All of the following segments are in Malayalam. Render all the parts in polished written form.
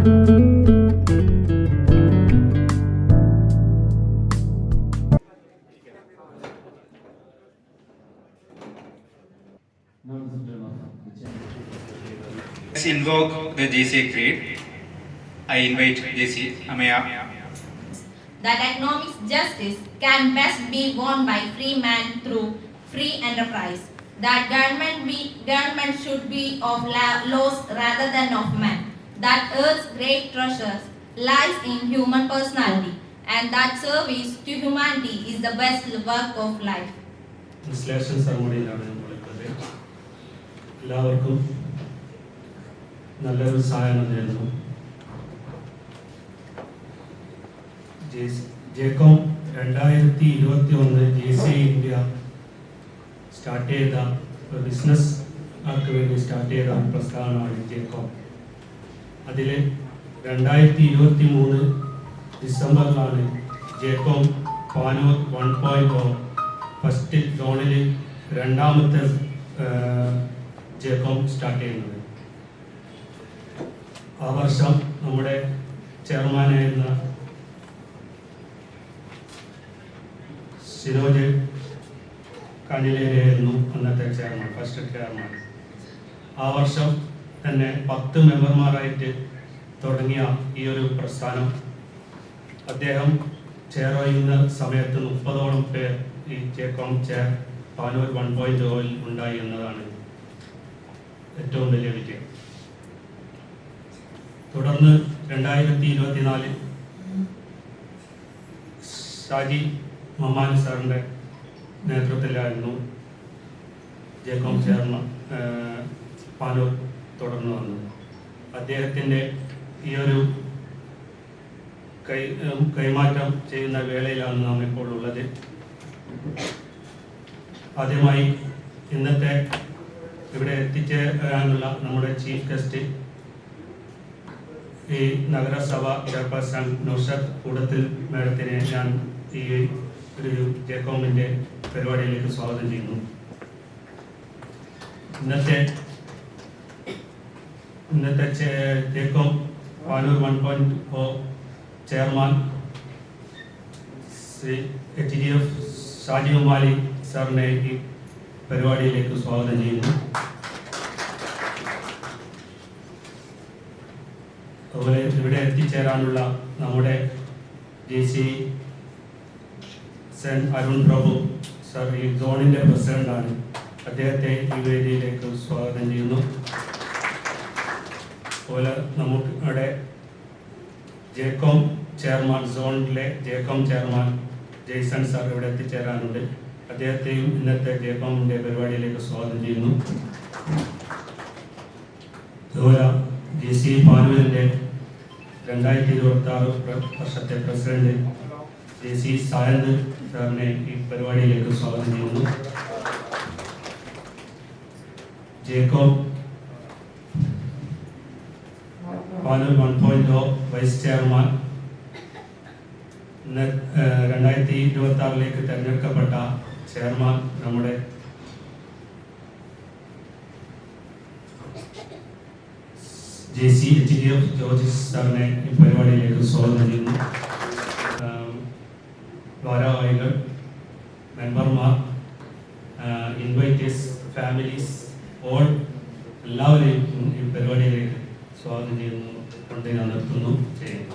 Let's invoke the GC Creed. I invite GC Amaya. That economic justice can best be won by free man through free enterprise. That government should be of laws rather than of man. That Earth's great treasures lies in human personality, and that service to humanity is the best work of life. Translation ceremony എല്ലാവർക്കും നല്ലൊരു സഹായം നേരുന്നു. ജേക്കോം 2021 JCI ഇന്ത്യ സ്റ്റാർട്ട് ചെയ്ത ബിസിനസ് ആർക്ക് വേണ്ടി സ്റ്റാർട്ട് ചെയ്ത പ്രസ്ഥാനമാണ് ജേക്കോം. അതിൽ 2023 ഡിസംബറിലാണ് ജേക്കോം പാനൂർ 1.0 ഫസ്റ്റ് സോണിൽ രണ്ടാമത്തെ ജേക്കോം സ്റ്റാർട്ട് ചെയ്യുന്നത്. ആ വർഷം നമ്മുടെ ചെയർമാനായിരുന്ന സിനോജ് കനിലേയായിരുന്നു അന്നത്തെ ചെയർമാൻ, ഫസ്റ്റ് ചെയർമാൻ. ആ വർഷം തന്നെ 10 മെമ്പർമാരായിട്ട് തുടങ്ങിയ ഈ ഒരു പ്രസ്ഥാനം അദ്ദേഹം ചെയർ ചെയ്യുന്ന സമയത്ത് 30ഓളം പേർ ഈ ജേക്കോം ചെയർ പാനൂർ 1.0 ഉണ്ടായി എന്നതാണ് ഏറ്റവും വലിയ വിജയം. തുടർന്ന് 2024 ഷാജി മമ്മാൻ സാറിൻ്റെ നേതൃത്വത്തിലായിരുന്നു ജേക്കോം ചെയർമാൻ പാനൂർ തുടർന്ന് വന്നത്. അദ്ദേഹത്തിൻ്റെ ഈ ഒരു കൈമാറ്റം ചെയ്യുന്ന വേളയിലാണ് നാം ഇപ്പോൾ ഉള്ളത്. ആദ്യമായി ഇന്നത്തെ ഇവിടെ എത്തിച്ചേരാനുള്ള നമ്മുടെ ചീഫ് ഗസ്റ്റ് ഈ നഗരസഭ ചെയർപേഴ്സൺ നൗഷാദ് കൂടത്തിൽ മാഡത്തിനെ ഞാൻ ഈ ഒരു ജേക്കോമിൻ്റെ പരിപാടിയിലേക്ക് സ്വാഗതം ചെയ്യുന്നു. ഇന്നത്തെ ജേക്കോം പാനൂർ 1.0 ചെയർമാൻ ശ്രീ HDF ഷാജി ഉമാലി സാറിനെ ഈ പരിപാടിയിലേക്ക് സ്വാഗതം ചെയ്യുന്നു. അതുപോലെ ഇവിടെ എത്തിച്ചേരാനുള്ള നമ്മുടെ JCI സെൻ അരുൺ പ്രഭു സാർ ഈ സോണിൻ്റെ പ്രസിഡന്റാണ്. അദ്ദേഹത്തെ ഈ വേദിയിലേക്ക് സ്വാഗതം ചെയ്യുന്നു. അതുപോലെ നമുക്കിവിടെ ജേക്കോം ചെയർമാൻ, സോണിലെ ജേക്കോം ചെയർമാൻ ജെയ്സൺ സാർ ഇവിടെ എത്തിച്ചേരാനുണ്ട്. അദ്ദേഹത്തെയും ഇന്നത്തെ ജേക്കോമിൻ്റെ പരിപാടിയിലേക്ക് സ്വാഗതം ചെയ്യുന്നു. അതുപോലെ JCI പാനൂരിൻ്റെ 2026 വർഷത്തെ പ്രസിഡന്റ് JCI സായന്ത് സാറിനെ ഈ പരിപാടിയിലേക്ക് സ്വാഗതം ചെയ്യുന്നു. ജേക്കോം പാനൂർ 1.0 വൈസ് ചെയർമാൻ 2026 തിരഞ്ഞെടുക്കപ്പെട്ട ചെയർമാൻ നമ്മുടെ JCI HDF ജോർജ് സാറിനെ ഈ പരിപാടിയിലേക്ക് സ്വാഗതം ചെയ്യുന്നു. ഭാരവാഹികൾ, മെമ്പർമാർ, ഇൻവൈറ്റേഴ്സ്, ഫാമിലീസ്, ഓൾ എല്ലാവരെയും ഈ പരിപാടിയിലേക്ക് സ്വാഗതം ചെയ്യുന്നു കൊണ്ട് ഞാൻ നിർത്തുന്നു ചെയ്യുന്നു.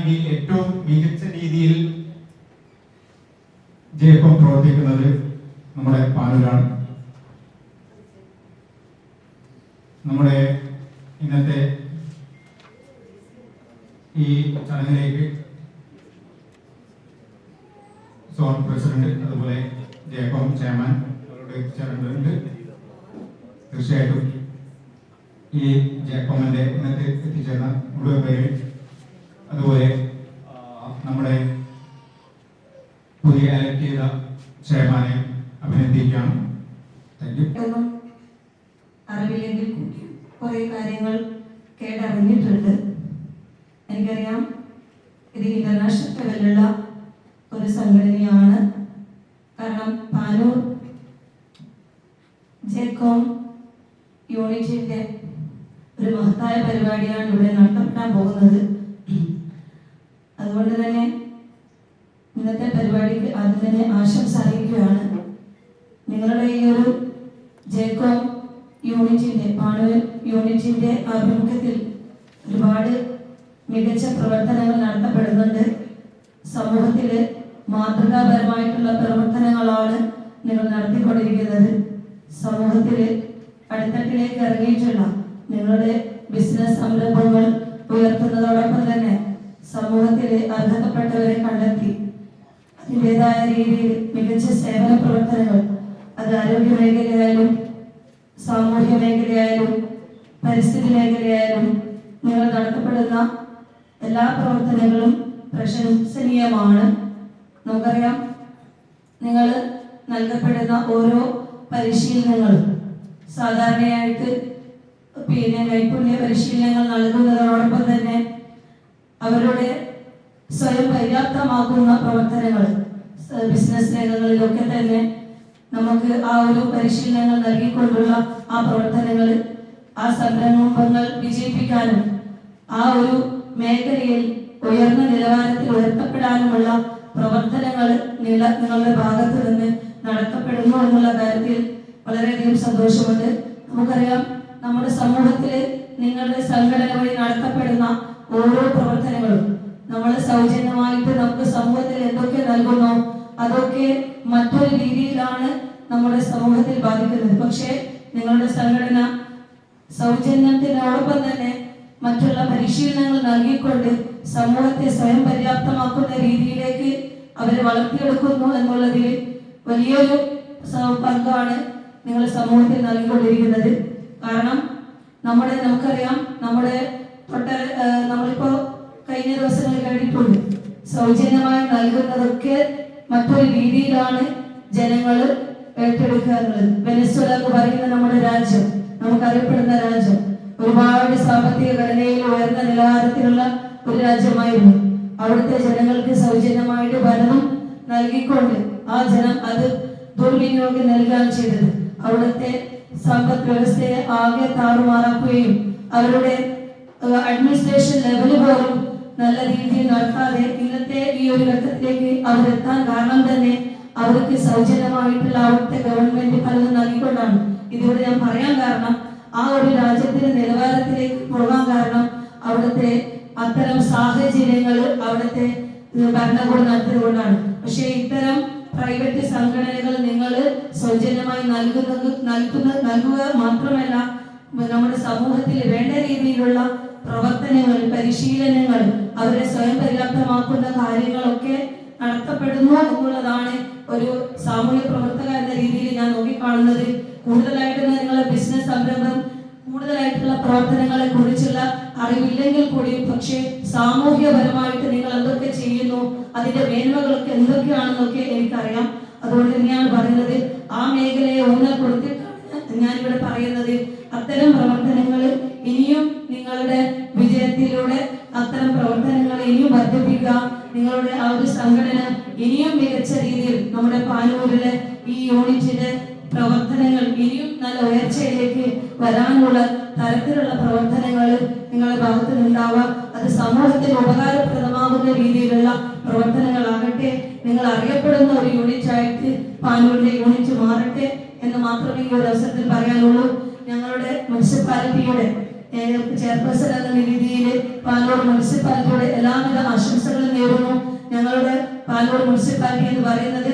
പറയുകയാണെങ്കിൽ ഏറ്റവും മികച്ച രീതിയിൽ ജേക്കബ് പ്രവർത്തിക്കുന്നത് നമ്മുടെ പാനൂരാണ്. നമ്മുടെ ഇന്നത്തെ ഈ ചടങ്ങിലേക്ക് സോൺ പ്രസിഡന്റ് അതുപോലെ ജേക്കബ് ചെയർമാൻ അവരോട് എത്തിച്ചേരേണ്ടതുണ്ട്. തീർച്ചയായിട്ടും ഈ ജേക്കബിന്റെ ഇന്നത്തെ എത്തിച്ചേർന്ന മുഴുവൻ പേര് അതുപോലെ നമ്മുടെ പുതിയ എലക്ട് ചെയ്ത ചെയർമാനെ അഭിനന്ദിക്കുകയാണ്. Thank you. അറിവില്ലെങ്കിൽ കൂടി കുറേ കാര്യങ്ങൾ കേട്ടറിഞ്ഞിട്ടുണ്ട്. എനിക്കറിയാം ഇത് ഇന്റർനാഷണൽ ലെവലിലുള്ള ഒരു സംഘടനയാണ്. കാരണം പാനൂർ ജേക്കബ് യൂണിറ്റിന്റെ ഒരു മഹത്തായ പരിപാടിയാണ് ഇവിടെ നടത്തപ്പെടാൻ പോകുന്നത്. അതുകൊണ്ട് തന്നെ ഇന്നത്തെ പരിപാടിക്ക് ആദ്യം തന്നെ ആശംസ അറിയിക്കുകയാണ്. നിങ്ങളുടെ ഈ ഒരു ജേക്കബ് യൂണിറ്റിന്റെ പാനൂർ യൂണിറ്റിന്റെ ആഭിമുഖ്യത്തിൽ ഒരുപാട് മികച്ച പ്രവർത്തനങ്ങൾ നടത്തപ്പെടുന്നുണ്ട്. സമൂഹത്തിൽ മാതൃകാപരമായിട്ടുള്ള പ്രവർത്തനങ്ങളാണ് നിങ്ങൾ നടത്തിക്കൊണ്ടിരിക്കുന്നത്. സമൂഹത്തിൽ അടിത്തട്ടിലേക്ക് ഇറങ്ങിയിട്ടുള്ള നിങ്ങളുടെ ബിസിനസ് സംരംഭങ്ങൾ ഉയർത്തുന്നതോടൊപ്പം തന്നെ സമൂഹത്തിൽ അർഹതപ്പെട്ടവരെ കണ്ടെത്തി അതിൻ്റെതായ രീതിയിൽ മികച്ച സേവന പ്രവർത്തനങ്ങൾ, അത് ആരോഗ്യ മേഖലയായാലും സാമൂഹ്യ മേഖലയായാലും പരിസ്ഥിതി മേഖലയായാലും നിങ്ങൾ നടത്തപ്പെടുന്ന എല്ലാ പ്രവർത്തനങ്ങളും പ്രശംസനീയമാണ്. നമുക്കറിയാം നിങ്ങൾ നൽകപ്പെടുന്ന ഓരോ പരിശീലനങ്ങളും സാധാരണയായിട്ട് നൈപുണ്യ പരിശീലനങ്ങൾ നൽകുന്നതോടൊപ്പം തന്നെ അവരുടെ സ്വയം പര്യാപ്തമാക്കുന്ന പ്രവർത്തനങ്ങൾ ബിസിനസ് രംഗങ്ങളിലൊക്കെ തന്നെ നമുക്ക് ആ ഒരു പരിശീലനങ്ങൾ നൽകിക്കൊണ്ടുള്ള ആ പ്രവർത്തനങ്ങൾ ആ സംരംഭങ്ങൾ വിജയിപ്പിക്കാനും ആ ഒരു മേഖലയിൽ ഉയർന്ന നിലവാരത്തിൽ ഉയർത്തപ്പെടാനുമുള്ള പ്രവർത്തനങ്ങൾ നിങ്ങളുടെ ഭാഗത്ത് നിന്ന് നടത്തപ്പെടുന്നു എന്നുള്ള കാര്യത്തിൽ വളരെയധികം സന്തോഷമുണ്ട്. നമുക്കറിയാം നമ്മുടെ സമൂഹത്തിൽ നിങ്ങളുടെ സംഘടന വഴി നടത്തപ്പെടുന്ന ഓരോ പ്രവർത്തനങ്ങളും നമ്മൾ സൗജന്യമായിട്ട് നമുക്ക് സമൂഹത്തിൽ എന്തൊക്കെ നൽകുന്നോ അതൊക്കെ മറ്റൊരു രീതിയിലാണ് നമ്മുടെ സമൂഹത്തിൽ ബാധിക്കുന്നത്. പക്ഷേ നിങ്ങളുടെ സംഘടന സൗജന്യത്തിനോടൊപ്പം തന്നെ മറ്റുള്ള പരിശീലനങ്ങൾ നൽകിക്കൊണ്ട് സമൂഹത്തെ സ്വയം പര്യാപ്തമാക്കുന്ന രീതിയിലേക്ക് അവരെ വളർത്തിയെടുക്കുന്നു എന്നുള്ളതിൽ വലിയൊരു പങ്കാണ് നിങ്ങൾ സമൂഹത്തിൽ നൽകിക്കൊണ്ടിരിക്കുന്നത്. കാരണം നമുക്കറിയാം നമ്മളിപ്പോ കഴിഞ്ഞ ദിവസങ്ങളിൽ കഴിഞ്ഞിട്ടുണ്ട് സൗജന്യമായി നൽകുന്നതൊക്കെ മറ്റൊരു രീതിയിലാണ് ജനങ്ങൾ ഏറ്റെടുക്കുക എന്നുള്ളത്. വെനസ്വേല എന്ന് പറയുന്ന നമ്മുടെ രാജ്യം, നമുക്കറിയപ്പെടുന്ന രാജ്യം, ഒരുപാട് സാമ്പത്തിക ഘടനയിൽ ഉയർന്ന നിലവാരത്തിലുള്ള ഒരു രാജ്യമായിരുന്നു. അവിടുത്തെ ജനങ്ങൾക്ക് സൗജന്യമായിട്ട് ഭരണം നൽകിക്കൊണ്ട് ആ ജനം അത് ദുർവിനിയോഗം നൽകാൻ ചെയ്തത് അവിടുത്തെ സമ്പദ് വ്യവസ്ഥയെ ആകെ താറുമാറാക്കുകയും അവരുടെ അഡ്മിനിസ്ട്രേഷൻ ലെവൽ പോലും നല്ല രീതിയിൽ നടത്താതെ ഇന്നത്തെ ഈ ഒരു ഘട്ടത്തിലേക്ക് അവരെത്താൻ കാരണം തന്നെ അവർക്ക് സൗജന്യമായിട്ടുള്ള അവിടുത്തെ ഗവൺമെന്റ് പലതും നൽകിക്കൊണ്ടാണ്. ഇതിവിടെ ഞാൻ പറയാൻ കാരണം ആ ഒരു രാജ്യത്തിന്റെ നിലവാരത്തിലേക്ക് പോകാൻ കാരണം അവിടുത്തെ അത്തരം സാഹചര്യങ്ങൾ അവിടുത്തെ ഭരണകൂടം നടത്തിയതുകൊണ്ടാണ്. പക്ഷെ ഇത്തരം പ്രൈവറ്റ് സംഘടനകൾ നിങ്ങൾ സൗജന്യമായി നൽകുക മാത്രമല്ല നമ്മുടെ സമൂഹത്തിൽ വേണ്ട രീതിയിലുള്ള പ്രവർത്തനങ്ങൾ, പരിശീലനങ്ങൾ, അവരെ സ്വയം പര്യാപ്തമാക്കുന്ന കാര്യങ്ങളൊക്കെ നടത്തപ്പെടുന്നു എന്നുള്ളതാണ് ഒരു സാമൂഹ്യ പ്രവർത്തക എന്ന രീതിയിൽ ഞാൻ നോക്കിക്കാണുന്നത്. കൂടുതലായിട്ട് നിങ്ങളെ ബിസിനസ് സംരംഭം കൂടുതലായിട്ടുള്ള പ്രവർത്തനങ്ങളെ കുറിച്ചുള്ള അറിവില്ലെങ്കിൽ കൂടി പക്ഷേ സാമൂഹ്യപരമായിട്ട് നിങ്ങൾ എന്തൊക്കെ ചെയ്യുന്നു, അതിന്റെ മേന്മകളൊക്കെ എന്തൊക്കെയാണെന്നൊക്കെ എനിക്കറിയാം. അതുകൊണ്ട് തന്നെയാണ് പറയുന്നത് ആ മേഖലയെ ഊന്നൽ കൊടുത്തിട്ടാണ് ഞാനിവിടെ പറയുന്നത്. അത്തരം പ്രവർത്തനങ്ങൾ ഇനിയും നിങ്ങളുടെ വിജയത്തിലൂടെ അത്തരം പ്രവർത്തനങ്ങൾ ഇനിയും വർദ്ധിപ്പിക്കുക. നിങ്ങളുടെ ആ ഒരു സംഘടന ഇനിയും മികച്ച രീതിയിൽ നമ്മുടെ പാനൂരിലെ ഈ യൂണിറ്റിന്റെ പ്രവർത്തനങ്ങൾ ഇനിയും നല്ല ഉയർച്ചയിലേക്ക് വരാനുള്ള തരത്തിലുള്ള പ്രവർത്തനങ്ങൾ നിങ്ങളുടെ ഭാഗത്ത് നിന്നുണ്ടാവുക. അത് സമൂഹത്തിന് ഉപകാരപ്രദമാകുന്ന രീതിയിലുള്ള പ്രവർത്തനങ്ങളാകട്ടെ. നിങ്ങൾ അറിയപ്പെടുന്ന ഒരു യൂണിറ്റ് ആയിട്ട് പാനൂരിന്റെ യൂണിറ്റ് മാറട്ടെ എന്ന് മാത്രമേ ഈ ഒരു അവസരത്തിൽ പറയാനുള്ളൂ. ഞങ്ങളുടെ മുനിസിപ്പാലിറ്റിയുടെ ചെയർപേഴ്സൺ എന്ന രീതിയിൽ പാനൂർ മുനിസിപ്പാലിറ്റിയുടെ എല്ലാവിധ ആശംസകളും നേരുന്നു. ഞങ്ങളുടെ പാനൂർ മുനിസിപ്പാലിറ്റി എന്ന് പറയുന്നത്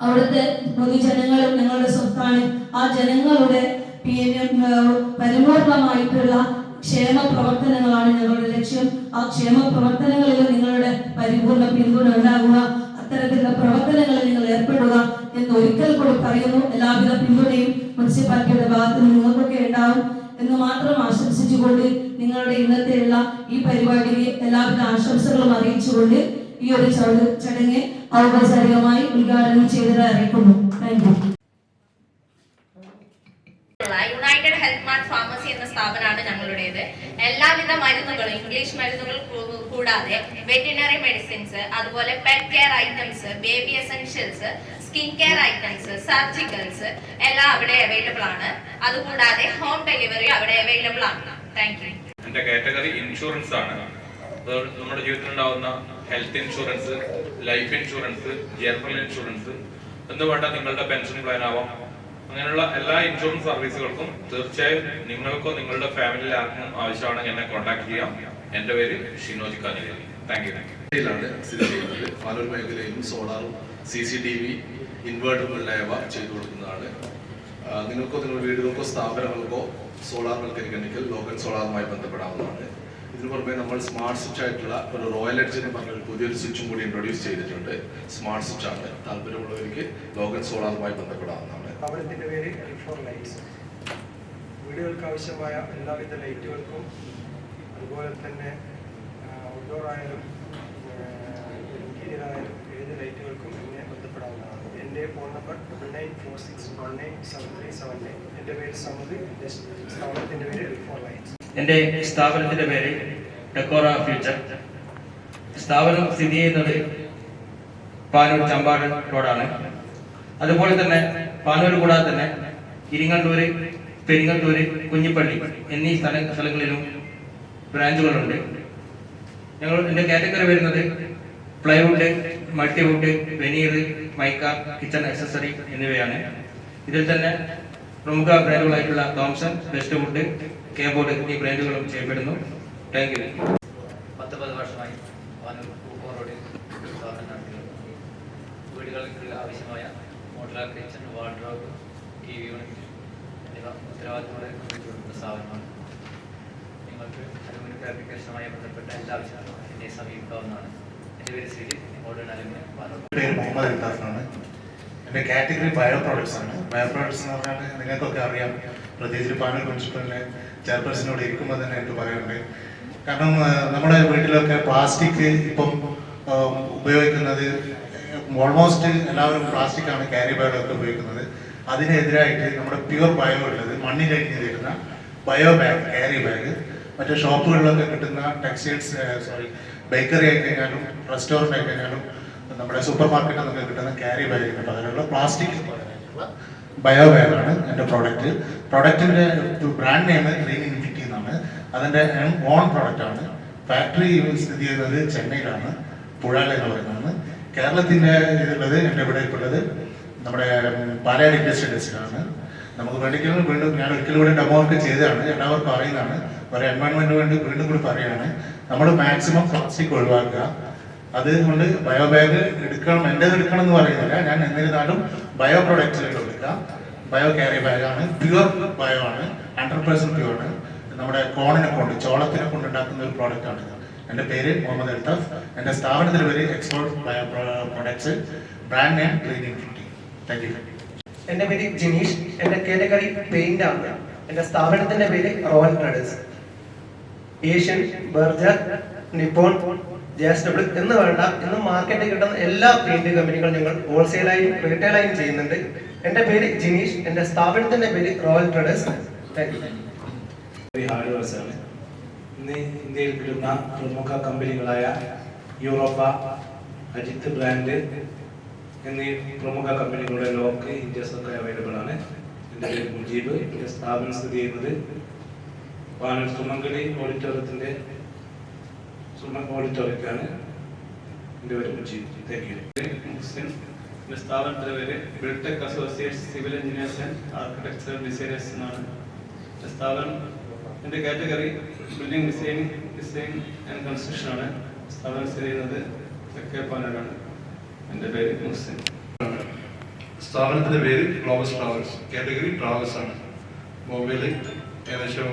അവിടുത്തെ പൊതുജനങ്ങളും ഞങ്ങളുടെ സ്വത്താണ്. ആ ജനങ്ങളുടെ പരിപൂർണമായിട്ടുള്ള ക്ഷേമ പ്രവർത്തനങ്ങളാണ് ഞങ്ങളുടെ ലക്ഷ്യം. ആ ക്ഷേമ പ്രവർത്തനങ്ങളിൽ നിങ്ങളുടെ പരിപൂർണ പിന്തുണ ഉണ്ടാകുക, അത്തരത്തിലുള്ള പ്രവർത്തനങ്ങളിൽ നിങ്ങൾ ഏർപ്പെടുക എന്ന് ഒരിക്കൽ കൂടി പറയുന്നു. എല്ലാവിധ പിന്തുണയും മുനിസിപ്പാലിറ്റിയുടെ ഭാഗത്ത് നിങ്ങൾക്കൊക്കെ ഉണ്ടാവും എന്ന് മാത്രം ആശംസിച്ചുകൊണ്ട് നിങ്ങളുടെ ഇന്നത്തെയുള്ള ഈ പരിപാടിക്ക് എല്ലാവിധ ആശംസകളും അറിയിച്ചുകൊണ്ട് ഈ ഒരു ചടങ്ങ് ഔപചാരികമായി ഉദ്ഘാടനം ചെയ്തത് അറിയിക്കുന്നു. Thank you. United health mart pharmacy എന്ന സ്ഥാപനമാണ് ഞങ്ങളുടേത്. എല്ലാവിധ മരുന്നുകളും ഇംഗ്ലീഷ് മരുന്നുകൾ കൂടാതെ വെറ്റിനറി മെഡിസിൻസ്, അതുപോലെ pet care items, baby essentials, skin care items, surgicals എല്ലാം അവിടെ അവൈലബിൾ ആണ്. അതുകൂടാതെ ഹോം ഡെലിവറി അവിടെ അവൈലബിൾ ആണ്. Thank you. എന്റെ കാറ്റഗറി ഇൻഷുറൻസ് ആണ്. നമ്മുടെ ജീവിതത്തിൽ ഉണ്ടാവുന്ന health insurance, life insurance, general insurance എന്ന് വേണ്ട നിങ്ങളുടെ പെൻഷൻ പ്ലാൻ ആവാം, അങ്ങനെയുള്ള എല്ലാ ഇൻഷുറൻസ് സർവീസുകൾക്കും തീർച്ചയായും നിങ്ങൾക്കോ നിങ്ങളുടെ ഫാമിലിയിൽ ആർക്കും ആവശ്യമാണെങ്കിൽ എന്നെ കോൺടാക്ട് ചെയ്യാം. എന്റെ പേര് ഷിനോജ് കാഞ്ഞിരി. Thank you. സ്ഥിതി ചെയ്യുന്നത് പാനൂർ മേഖലയിലും സോളാറും CCTV ഇൻവേർട്ടർ മുതലായവ ചെയ്തു കൊടുക്കുന്നതാണ്. നിങ്ങൾക്കോ നിങ്ങളുടെ വീടുകൾക്കോ സ്ഥാപനങ്ങൾക്കോ സോളാർ വൽക്കരിക്കണമെങ്കിൽ ലോക്കൽ സോളാറുമായി ബന്ധപ്പെടാവുന്നതാണ്. ഇതിനു പുറമെ നമ്മൾ സ്മാർട്ട് സ്വിച്ച് ആയിട്ടുള്ള ഒരു റോയൽ എഡ്ജ് എന്ന് പറഞ്ഞ ഒരു പുതിയൊരു സ്വിച്ചും കൂടി ഇൻട്രൊഡ്യൂസ് ചെയ്തിട്ടുണ്ട്. സ്മാർട്ട് സ്വിച്ച് ആണ്. താല്പര്യമുള്ളവർക്ക് ലോക്കൽ സോളാറുമായി ബന്ധപ്പെടാവുന്നതാണ്. സ്ഥാപനത്തിൻ്റെ പേര് റിഫോർ ലൈറ്റ്സ്. വീടുകൾക്ക് ആവശ്യമായ എല്ലാവിധ ലൈറ്റുകൾക്കും അതുപോലെ തന്നെ ഔട്ട്ഡോർ ആയാലും ഇന്റീരിയർ ആയാലും ഏത് ലൈറ്റുകൾക്കും എന്നെ ബന്ധപ്പെടാവുന്നതാണ്. എൻ്റെ ഫോൺ നമ്പർ 9946197379. എൻ്റെ പേര് സമൃദ്ധി. എൻ്റെ സ്ഥാപനത്തിൻ്റെ പേര് റിഫോർ ലൈറ്റ്സ്. എൻ്റെ സ്ഥാപനത്തിൻ്റെ പേര് ഡെക്കോറ ഫ്യൂച്ചർ. സ്ഥാപനം സ്ഥിതി ചെയ്യുന്നത് പാനൂർ ചമ്പാട് റോഡാണ്. അതുപോലെ തന്നെ പാനൂർ കൂടാതെ തന്നെ ഇരിങ്ങണ്ടൂര്, പെരിങ്ങത്തൂര്, കുഞ്ഞിപ്പള്ളി എന്നീ സ്ഥലങ്ങളിലും ബ്രാഞ്ചുകളുണ്ട്. എൻ്റെ കാറ്റഗറി വരുന്നത് plywood, multiwood, veneer, mica, kitchen accessory എന്നിവയാണ്. ഇതിൽ തന്നെ പ്രമുഖ ബ്രാൻഡുകളായിട്ടുള്ള തോംസൺ, വെസ്റ്റ്വുഡ്, കേബോർഡ് എന്നീ ബ്രാൻഡുകളും ചെയ്യപ്പെടുന്നു. Thank you. 19 വർഷമായി പാനൂർ പൂക്കോട് റോഡിൽ സ്ഥാപനം നടത്തുന്നു. വീടുകൾക്ക് ആവശ്യമായ modular kitchen, wardrobe, TV unit എന്നിവ ഉത്തരവാദിത്തത്തോടെ നിർമ്മിച്ചുകൊടുക്കുന്ന സ്ഥാപനമാണ്. നിങ്ങൾക്ക് അലുമിനിയം ഫാബ്രിക്കേഷനുമായി ബന്ധപ്പെട്ട എല്ലാ ആവശ്യങ്ങളും എന്നെ സമീപിക്കാവുന്നതാണ്. എൻ്റെ പേര് ശ്രീജിത്ത്. Modern aluminium, Panoor. പേര് മുഹമ്മദ് അൽത്താഫാണ്. എൻ്റെ കാറ്റഗറി ബയോ പ്രോഡക്ട്സ് ആണ്. ബയോ പ്രോഡക്ട്സ് എന്ന് പറഞ്ഞാൽ നിങ്ങൾക്കൊക്കെ അറിയാം, പ്രത്യേകിച്ച് പാനൂർ മുനിസിപ്പലിലെ ചെയർപേഴ്സണോട് ഇരിക്കുമ്പോൾ തന്നെ എനിക്ക് പറയാനുണ്ട്. കാരണം നമ്മുടെ വീട്ടിലൊക്കെ പ്ലാസ്റ്റിക് ഇപ്പം ഉപയോഗിക്കുന്നത് ഓൾമോസ്റ്റ് എല്ലാവരും പ്ലാസ്റ്റിക്കാണ് ക്യാരി ബാഗൊക്കെ ഉപയോഗിക്കുന്നത്. അതിനെതിരായിട്ട് നമ്മുടെ പ്യുവർ ബയോ ഉള്ളത് മണ്ണിലേക്ക് തരുന്ന ബയോ ബാഗ്, ക്യാരി ബാഗ്, മറ്റേ ഷോപ്പുകളിലൊക്കെ കിട്ടുന്ന ടെക്സ്റ്റൈൽസ് ബേക്കറി ആയി കഴിഞ്ഞാലും റെസ്റ്റോറൻ്റ് ആയി കഴിഞ്ഞാലും നമ്മുടെ സൂപ്പർ മാർക്കറ്റിൽ നിന്നൊക്കെ കിട്ടുന്ന ക്യാരി ബാഗിന് പകരമുള്ള പ്ലാസ്റ്റിക് ബയോ ബാഗാണ് എൻ്റെ പ്രോഡക്റ്റ്. പ്രോഡക്റ്റിൻ്റെ ബ്രാൻഡ് നെയിം ഗ്രീൻ ഇൻഫിനിറ്റി എന്നാണ്. അതിൻ്റെ ഓൺ പ്രോഡക്റ്റാണ്. ഫാക്ടറി സ്ഥിതി ചെയ്യുന്നത് ചെന്നൈയിലാണ്, പുഴാല എന്ന് പറയുന്നതാണ്. കേരളത്തിൻ്റെ ഇതുള്ളത് എൻ്റെ ഇവിടെ ഇപ്പോൾ ഉള്ളത് നമ്മുടെ പാലയാട് ഇൻഡസ്ട്രിയൽ ഡിസ്ട്രിക്റ്റാണ്. നമുക്ക് വേണ്ടിക്കലും വീണ്ടും ഞാൻ ഒരിക്കലും കൂടി ഡെമോ ഒക്കെ ചെയ്തതാണ്, എല്ലാവർക്കും അറിയുന്നതാണ്. ഒരു എൻവയോൺമെൻറ്റിന് വേണ്ടി വീണ്ടും കൂടി പറയുകയാണ്, നമ്മൾ മാക്സിമം പ്ലാസ്റ്റിക് ഒഴിവാക്കുക. അതുകൊണ്ട് ബയോ ബാഗ് എടുക്കണം, എൻ്റേത് എടുക്കണം എന്ന് പറയുന്നില്ല, ഞാൻ എന്നിരുന്നാലും ബയോ പ്രൊഡക്ട്സിലേക്ക് എടുക്കാം. ബയോ ക്യാരി ബാഗാണ്, പ്യുവർ ബയോ ആണ്, 100% പ്യുവർ ആണ്. നമ്മുടെ കോണിനെ കൊണ്ട്, ചോളത്തിനെ കൊണ്ട് ഉണ്ടാക്കുന്ന ഒരു പ്രോഡക്റ്റാണ്. എൻ്റെ പേര് മുഹമ്മദ് അൽത്താഫ്. എൻ്റെ സ്ഥാപനത്തിൻ്റെ പേര് export bio products, brand name green infinity. Thank you. എൻ്റെ പേര് ജിനീഷ്. എൻ്റെ കാറ്റഗറി പെയിന്റ് ആണ്. എൻ്റെ സ്ഥാപനത്തിൻ്റെ പേര് royal traders. Asian, Berger, Nippon, JSW എന്ന് വേണ്ട ഇന്ന് മാർക്കറ്റിൽ കിട്ടുന്ന എല്ലാ പെയിന്റ് കമ്പനികളും ഞങ്ങൾ ഹോൾസെയിലായും റീറ്റെയിലായും ചെയ്യുന്നുണ്ട്. എൻ്റെ പേര് ജിനീഷ്. എൻ്റെ സ്ഥാപനത്തിൻ്റെ പേര് royal traders. Thank you. Hardwares ആണ്. ഇന്ന് ഇന്ത്യയിൽ കിട്ടുന്ന പ്രമുഖ കമ്പനികളായ യൂറോപ്പ, അജിത്ത് ബ്രാൻഡ് എന്നീ പ്രമുഖ കമ്പനികളുടെ ലോക്ക് ഇഞ്ചസ് ഒക്കെ അവൈലബിൾ ആണ്. എൻ്റെ പേര് മുജീബ്. എൻ്റെ സ്ഥാപനം സ്ഥിതി ചെയ്യുന്നത് പാനൂർ സുമംഗലി ഓഡിറ്റോറിയത്തിൻ്റെ ഓഡിറ്റോറിയത്തിലാണ്. എൻ്റെ പേര് മുജീബ്. Thank you. എൻ്റെ സ്ഥാപനത്തിൻ്റെ പേര് Biltech associates civil engineers and architectural designers എന്നാണ്. സ്ഥാപനം എൻ്റെ category building design and construction ആണ്. സ്ഥാപനം സ്ഥിതി ചെയ്യുന്നത് തെക്കേ പാനൂരാണ്. എൻ്റെ പേര് മുഹസിൻ. സ്ഥാപനത്തിൻ്റെ പേര് ഗ്ലോബസ് ട്രാവൽസ്, കാറ്റഗറി ട്രാവൽസ് ആണ്. ബോംബെയിൽ ഏകദേശം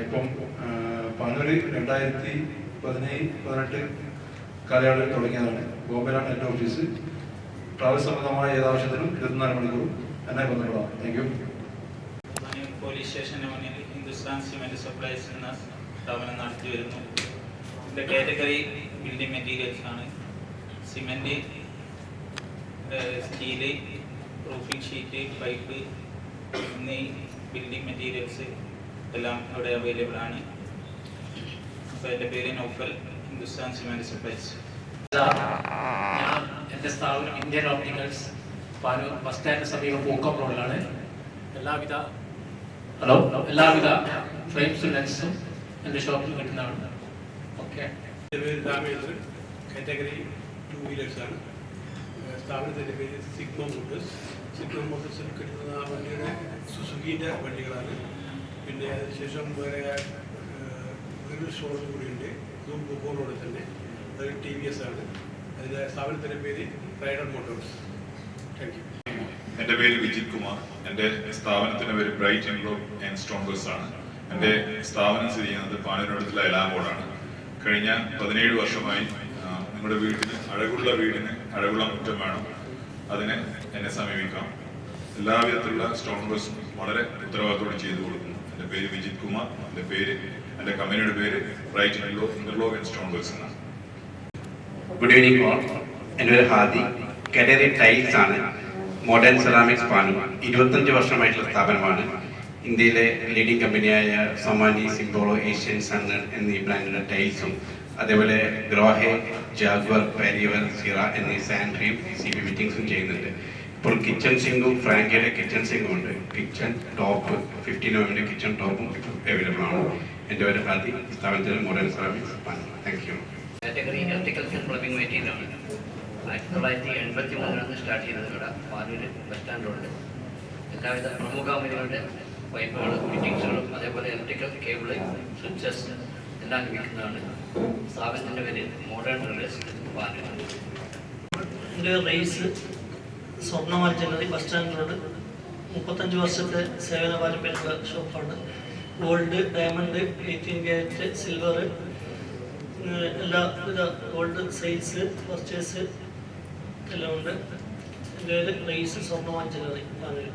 ഇപ്പം പാനൂർ 2017-18 കാലയളവിൽ തുടങ്ങിയതാണ്. ബോംബെയിലാണ് എൻ്റെ ഓഫീസ്. ട്രാവൽ സംബന്ധമായ ഏതാവശ്യത്തിനും 24 മണിക്കൂറും എന്നെ ബന്ധപ്പെടാം. Thank you. പോലീസ് സ്റ്റേഷന് മുന്നിൽ ഹിന്ദുസ്ഥാൻ സിമെന്റ് സപ്ലൈസ് എന്ന സ്ഥാപനം നടത്തി വരുന്നു. ഇതിൻ്റെ കാറ്റഗറി ബിൽഡിംഗ് മെറ്റീരിയൽസ് ആണ്. Cement, steel, roofing sheet, pipe എന്നീ ബിൽഡിംഗ് മെറ്റീരിയൽസ് എല്ലാം ഇവിടെ അവൈലബിൾ ആണ്. അപ്പോൾ എൻ്റെ പേര് നൗഫൽ, ഹിന്ദുസ്ഥാൻ സിമെന്റ് സപ്ലൈസ്. ഞാൻ എൻ്റെ സ്ഥാപനം Indian opticals Panoor bus stand സമീപം പൂക്കം റോഡിലാണ്. എല്ലാവിധ ഫ്രെയിംസും ലെൻസും എൻ്റെ ഷോപ്പിൽ കിട്ടുന്നതാണ്. ഓക്കെ. എൻ്റെ പേര് രാമേന്ദ്രൻ, കാറ്റഗറി 2 വീലേഴ്സ് ആണ്. സ്ഥാപനത്തിൻ്റെ പേര് സിഗ്മ മോട്ടോഴ്സ്. സിഗ്മ മോട്ടോഴ്സിൽ കിട്ടുന്ന വണ്ടിയുടെ സുസുക്കിൻ്റെ വണ്ടികളാണ്. പിന്നെ അതിനുശേഷം വേറെ ഷോറൂം കൂടിയുണ്ട്. ഇതും പൂക്കോം റോഡിൽ തന്നെ. അത് TVS ആണ്. അതിൻ്റെ സ്ഥാപനത്തിൻ്റെ പേര് റൈഡർ മോട്ടോഴ്സ്. Thank you. എൻ്റെ പേര് വിജിത് കുമാർ. എൻ്റെ സ്ഥാപനത്തിൻ്റെ പേര് ബ്രൈറ്റ് എൻവ്ലോപ്പ് ആൻഡ് സ്റ്റോൺവേഴ്സ് ആണ്. എൻ്റെ സ്ഥാപനം സ്ഥിതി ചെയ്യുന്നത് പാനൂരിനടുത്തുള്ള എലാങ്കോടാണ്. കഴിഞ്ഞ 17 വർഷമായി നിങ്ങളുടെ വീടിന് അഴകുള്ള മുറ്റം വേണം. അതിന് എന്നെ സമീപിക്കാം. എല്ലാവിധത്തിലുള്ള സ്റ്റോൺവേഴ്സും വളരെ ഉത്തരവാദിത്തോടെ ചെയ്തു കൊടുക്കുന്നു. എൻ്റെ പേര് വിജിത് കുമാർ. എൻ്റെ കമ്പനിയുടെ പേര് ബ്രൈറ്റ് എൻവ്ലോപ്പ് ആൻഡ് സ്റ്റോൺവേഴ്സ് എന്നാണ്. Good evening all. എൻ്റെ പേര് ഹാദി, കാറ്റഗറി ടൈൽസ് ആണ്. മോഡേൺ സെറാമിക്സ് പാനൂർ 25 വർഷമായിട്ടുള്ള സ്ഥാപനമാണ്. ഇന്ത്യയിലെ ലീഡിംഗ് കമ്പനിയായ സൊമാനി, സിംബോളോ, ഏഷ്യൻ സൺ എന്നീ ബ്രാൻഡിൻ്റെ ടൈൽസും അതേപോലെ ഗ്രോഹെ, ജാഗ്വർ, പാരിവർ, സിറ എന്നീ സാനിറ്ററിയും CP ഫിറ്റിംഗ്സും ചെയ്യുന്നുണ്ട്. ഇപ്പോൾ കിച്ചൺ സിങ്കും ഫ്രാങ്കയുടെ കിച്ചൺ സിങ്കും ഉണ്ട്. കിച്ചൺ ടോപ്പ് 15 mm കിച്ചൺ ടോപ്പും അവൈലബിൾ ആണ്. എൻ്റെ പേര് ഹാദി, സ്ഥാപനത്തിൽ modern ceramics Panoor. Thank you. Category ഇലക്ട്രിക്കൽസും പ്ലംബിംഗ് മെറ്റീരിയലാണ്. 1983 സ്റ്റാർട്ട് ചെയ്തത് ഇവിടെ പാനൂർ ബസ് സ്റ്റാൻഡ് റോഡിൽ. എല്ലാവിധ പ്രമുഖ കമ്പനികളുടെ പൈപ്പുകളും ഫിറ്റിംഗ്സുകളും അതേപോലെ ഇലക്ട്രിക്കൽ കേബിള്, സ്വിച്ചസ് എല്ലാം ലഭിക്കുന്നതാണ്. സ്ഥാപനത്തിൻ്റെ പേര് മോഡേൺ ട്രേഡേഴ്സ് പാനൂർ. എൻ്റെ റേസ് സ്വർണ്ണമാർജ്ജനറി ബസ് സ്റ്റാൻഡ് റോഡ്. 35 വർഷത്തെ സേവന പാരമ്പര്യമുള്ള ഷോപ്പാണ്. ഗോൾഡ്, ഡയമണ്ട്, 18 കാരറ്റ്, സിൽവർ, എല്ലാവിധ ഗോൾഡ് സെയിൽസ്, പർച്ചേസ് എല്ലാം ഉണ്ട്. എൻ്റെ റേസ് സ്വർണ്ണമാർജ്ജനറി പാനൂർ.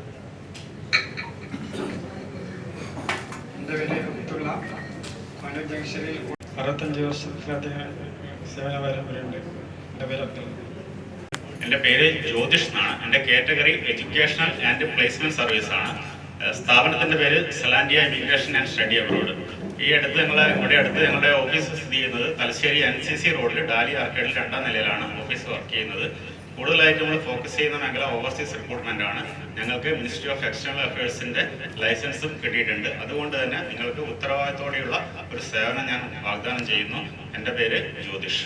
എൻ്റെ പേര് അബ്ദുള്ള, പാനൂർ ജംഗ്ഷനിൽ 65 വർഷത്തിലധികം സേവന പാരമ്പര്യമുണ്ട്. എൻ്റെ പേര് അബ്ദുള്ള. എൻ്റെ പേര് ജ്യോതിഷ് എന്നാണ്. എൻ്റെ category educational and placement service ആണ്. സ്ഥാപനത്തിൻ്റെ പേര് സെലാൻഡിയ ഇമിഗ്രേഷൻ ആൻഡ് സ്റ്റഡി അബ്രോഡ്. ഇവിടെ അടുത്ത് ഞങ്ങളുടെ ഓഫീസ് സ്ഥിതി ചെയ്യുന്നത് തലശ്ശേരി NCC റോഡിൽ ഡാലി ആർക്കേഡിൽ 2ാം നിലയിലാണ് ഓഫീസ് വർക്ക് ചെയ്യുന്നത്. കൂടുതലായിട്ട് നമ്മൾ ഫോക്കസ് ചെയ്യുന്ന മേഖല ഓവർസീസ് റിക്രൂട്ട്മെന്റ് ആണ്. ഞങ്ങൾക്ക് മിനിസ്ട്രി ഓഫ് എക്സ്റ്റേണൽ അഫയേഴ്സിന്റെ ലൈസൻസും കിട്ടിയിട്ടുണ്ട്. അതുകൊണ്ട് തന്നെ നിങ്ങൾക്ക് ഉത്തരവാദിത്തോടെയുള്ള ഒരു സേവനം ഞാൻ വാഗ്ദാനം ചെയ്യുന്നു. എൻ്റെ പേര് ജ്യോതിഷ്.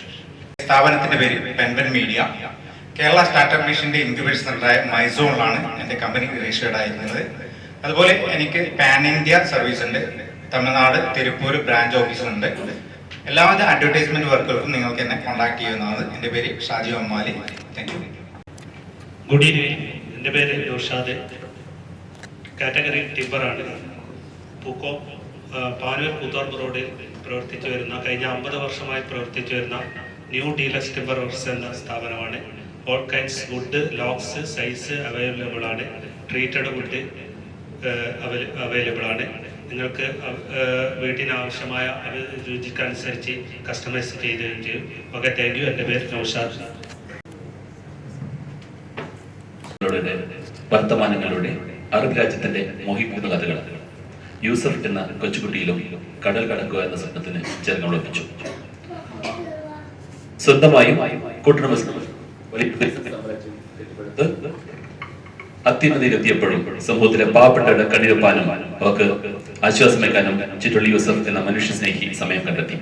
സ്ഥാപനത്തിന്റെ പേര് പെൻവൻ മീഡിയ. കേരള സ്റ്റാർട്ടപ്പ് മിഷന്റെ ഇൻക്യുബേഷൻ സെന്ററായ മൈസോണിലാണ് എൻ്റെ കമ്പനി രജിസ്റ്റേർഡ് ആയിരിക്കുന്നത്. അതുപോലെ എനിക്ക് പാൻ ഇന്ത്യ സർവീസ് ഉണ്ട്. തമിഴ്നാട് തിരുപ്പൂർ ബ്രാഞ്ച് ഓഫീസുണ്ട്. എല്ലാവിധ അഡ്വർടൈസ്മെന്റ് വർക്കുകൾക്കും നിങ്ങൾക്ക് എന്നെ കോൺടാക്ട് ചെയ്യുന്നതാണ്. എൻ്റെ പേര് Shaji Ammali. Thank you. Good evening. എൻ്റെ പേര് നൗഷാദ്, കാറ്റഗറി ടിമ്പറാണ്. പൂക്കോം പാനൂർ കൂത്തോർപ്പ് റോഡിൽ പ്രവർത്തിച്ചു വരുന്ന കഴിഞ്ഞ 50 വർഷമായി പ്രവർത്തിച്ചു വരുന്ന ന്യൂ ഡീലക്സ് ടിമ്പർ വർക്ക്സ് എന്ന സ്ഥാപനമാണ്. All kinds wood logs size available ആണ്. ട്രീറ്റഡ് വുഡ് അവൈലബിൾ ആണ്. നിങ്ങൾക്ക് വീട്ടിന് ആവശ്യമായ രുചിക്കനുസരിച്ച് കസ്റ്റമൈസ് ചെയ്യുകയും ചെയ്യും. Okay, thank you. എൻ്റെ പേര് നൗഷാദ്. വർത്തമാനങ്ങളുടെ അറബ് രാജ്യത്തിന്റെ മോഹിപ്പൂത കഥകൾ യൂസഫ് എന്ന കൊച്ചുകുട്ടിയിലും കടൽ കടക്കുക എന്ന സ്വപ്നത്തിന് ചേർന്നുളപ്പിച്ചു. സ്വന്തമായും അത്യുന്നതിയിലെത്തിയപ്പോഴും സമൂഹത്തിലെ പാവപ്പെട്ടവരുടെ കണ്ണീരൊപ്പാനും അവർക്ക് ആശ്വാസമേക്കാനും ചിറ്റുള്ളി യൂസഫ് എന്ന മനുഷ്യ സ്നേഹി സമയം കണ്ടെത്തി.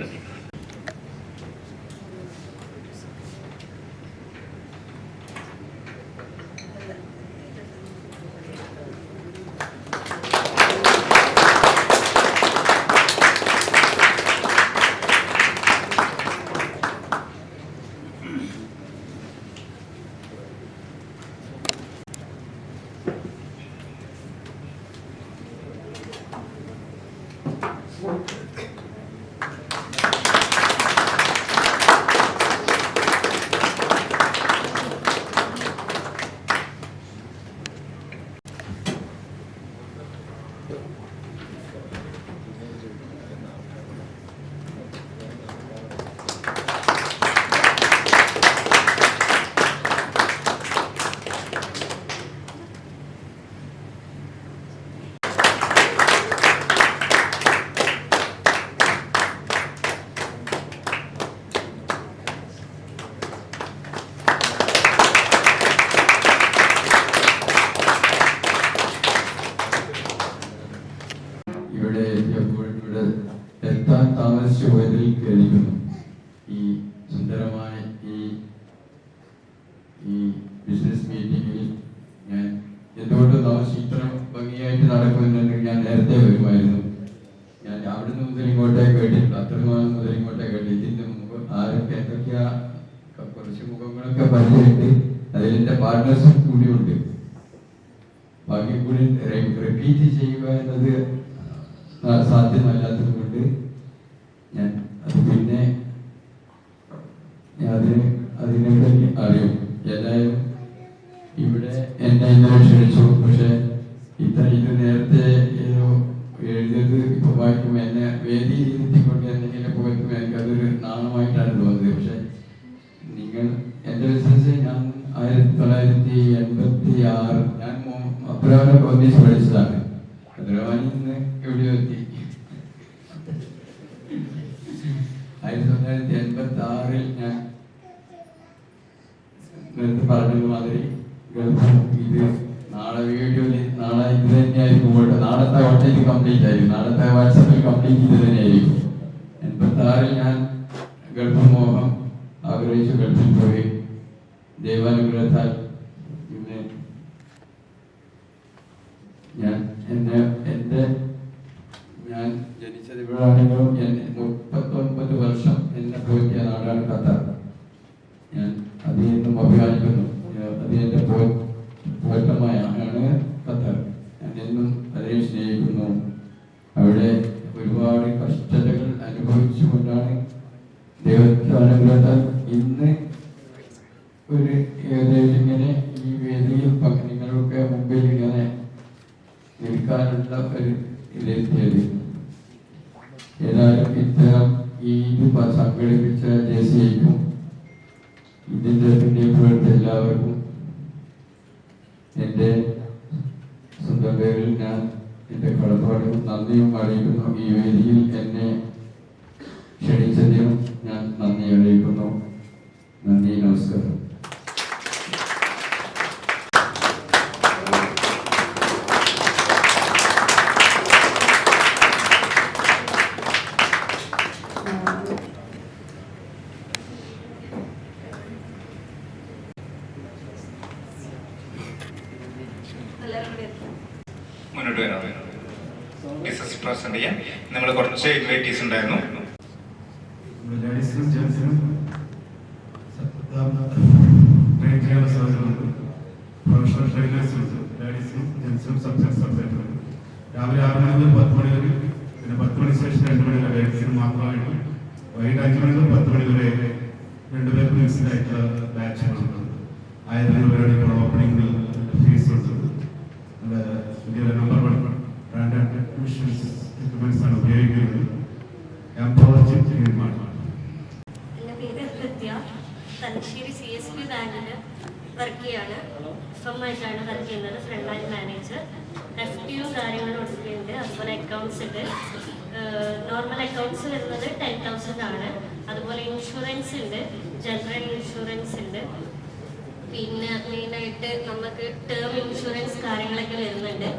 ഇവിടെ എത്തിയപ്പോൾ ഇവിടെ എത്താൻ താമസിച്ചു പോയതിൽ കേൾക്കുന്നു. ഈ സുന്ദരമായ ഈ ബിസിനസ് മീറ്റിംഗിൽ ഞാൻ എന്തുകൊണ്ട് താമസിച്ച് ഇത്ര ഭംഗിയായിട്ട് നടക്കുമെന്ന് ഞാൻ നേരത്തെ വരുമായിരുന്നു. ഞാൻ അവിടുന്ന് മുതൽ ഇങ്ങോട്ടേക്ക് കേട്ടിട്ടുണ്ട്, അത്രമാനം മുതൽ ഇങ്ങോട്ടേക്ക് കേട്ടി. ഇതിൻ്റെ മുമ്പ് ആരൊക്കെ എന്തൊക്കെയാ കുറച്ച് മുഖങ്ങളൊക്കെ പരിചയമുണ്ട്. അതിലെൻ്റെ പാർട്ട്നേഴ്സും കൂടിയുണ്ട്. ബാക്കി കൂടി റിപ്പീറ്റ് ചെയ്യുക എന്നത് സാധ്യമല്ലാത്തത് കൊണ്ട് ഞാൻ അത് പിന്നെ അതിനെപ്പറ്റി അറിയും. എല്ലാവരും ഇവിടെ എന്നെ ഇന്നലെ ക്ഷണിച്ചു. പക്ഷെ ഇത് നേരത്തെ എഴുതിയത് ഇപ്പൊ വായിക്കുമ്പോൾ എന്നെ വേദിയിൽ ഇരുത്തിക്കൊണ്ട് എന്തെങ്കിലും പോയപ്പോൾ എനിക്കതൊരു നാണമായിട്ടാണ് തോന്നുന്നത്. പക്ഷെ നിങ്ങൾ എൻ്റെ ബിസിനസ് ഞാൻ 1986 ഞാൻ അബ്രഹാമിനൊക്കെ ഒന്നിച്ച് പഠിച്ചതാണ്. അബ്രഹാമിൽ നിന്ന് എവിടെയോ എത്തി. 1986 ഞാൻ നേരത്തെ പറഞ്ഞതുമാതിരി ഇത് നാളെ വീഡിയോയിൽ നാളെ ഇത് തന്നെയായിരിക്കും. നാളത്തെ ഓട്ടയിൽ കംപ്ലീറ്റ് ആയിരിക്കും, നാളത്തെ വാട്സാപ്പിൽ കംപ്ലീറ്റ് ഇത് തന്നെയായിരിക്കും. 86 ഞാൻ ഗൾഫ് മോഹം ആഗ്രഹിച്ചു ഗൾഫിൽ പോയി. ദൈവാനുഗ്രഹത്താൽ പിന്നെ ഞാൻ ജനിച്ചത് ഇവിടെയാണെങ്കിലും 39 വർഷം എന്നെ പോറ്റിയ നാടാണ് ഖത്തർ. ഞാൻ അതിൽ നിന്നും അഭിമാനിക്കുന്നു. അത് എൻ്റെ പോറ്റമാണ് ഖത്തർ. ഞാൻ എന്നും അതിനെ സ്നേഹിക്കുന്നു. അവിടെ ഒരുപാട് കഷ്ടതകൾ അനുഭവിച്ചുകൊണ്ടാണ് ദൈവത്തിന്റെ അനുഗ്രഹത്താൽ ഇന്ന് ഒരു ഏകദേശം ഇങ്ങനെ ഈ വേദിയിൽ നിങ്ങളുടെ മുമ്പിൽ ഇങ്ങനെ നിൽക്കാനുള്ള ഒരു ഇതിലെത്തിയത്. ഏതായാലും ഇത്തരം ഈ ഇത് സംഘടിപ്പിച്ച ജെസിക്കും ഇതിൻ്റെ പിന്നിൽ എല്ലാവർക്കും എൻ്റെ സ്വന്തം പേരിൽ ഞാൻ എൻ്റെ കടപ്പാടും നന്ദിയും അറിയിക്കുന്നു. ഈ വേദിയിൽ എന്നെ ക്ഷണിച്ചതിനും ഞാൻ നന്ദി അറിയിക്കുന്നു. നന്ദി, നമസ്കാരം. മുന്നോട്ട് വരാം. ബിസിനസ് പ്രസന്റ് ചെയ്യാൻ നമ്മൾ കുറച്ച് ഇൻവൈറ്റീസ് ഉണ്ടായിരുന്നു. ലേഡീസിനും ജെൻസിനും ട്രെയിൻ ചെയ്യാനുള്ള സാധ്യതകളുണ്ട്. പ്രൊഫഷണൽ ട്രെയിനേഴ്സും ലേഡീസിനും ജെൻസിനും സെപ്പറേറ്റ് ഉണ്ട്. രാവിലെ 6 മണി മുതൽ 10 മണി വരെ, പിന്നെ 10 മണി ശേഷം 2 മണി വരെ ലേഡീസിനും മാത്രമായിട്ട്, വൈകിട്ട് 5 മണി മുതൽ 10 മണി വരെ 2 പേർക്ക് മിക്സ്ഡ് ആയിട്ടുള്ള ബാച്ചുകളുണ്ട്. 1000 രൂപയുടെ ഇപ്പോൾ ഓപ്പണിംഗ് ഫീസ് ഉണ്ട്. ഇന്ത്യയിലെ നമ്പർ 1 ബ്രാൻഡ് അഡ്മിഷൻസ് എക്യുപ്മെന്റ്സ് ആണ് ഉപയോഗിക്കുന്നത്. എൻ്റെ പേര് ഹൃദ്യ. തലശ്ശേരി CSB ബാങ്കിൽ വർക്ക് ചെയ്യാണ്. ഫമായിട്ടാണ് വർക്ക് ചെയ്യുന്നത്. Front line manager. FTയും കാര്യങ്ങളും എടുക്കുന്നുണ്ട്. അതുപോലെ അക്കൗണ്ട്സ് ഉണ്ട്. നോർമൽ അക്കൗണ്ട്സ് വരുന്നത് 10,000 ആണ്. അതുപോലെ ഇൻഷുറൻസ് ഉണ്ട്, ജനറൽ ഇൻഷുറൻസ് ഉണ്ട്. പിന്നെ മെയിനായിട്ട് നമുക്ക് ടേം ഇൻഷുറൻസ് കാര്യങ്ങളൊക്കെ വരുന്നുണ്ട്.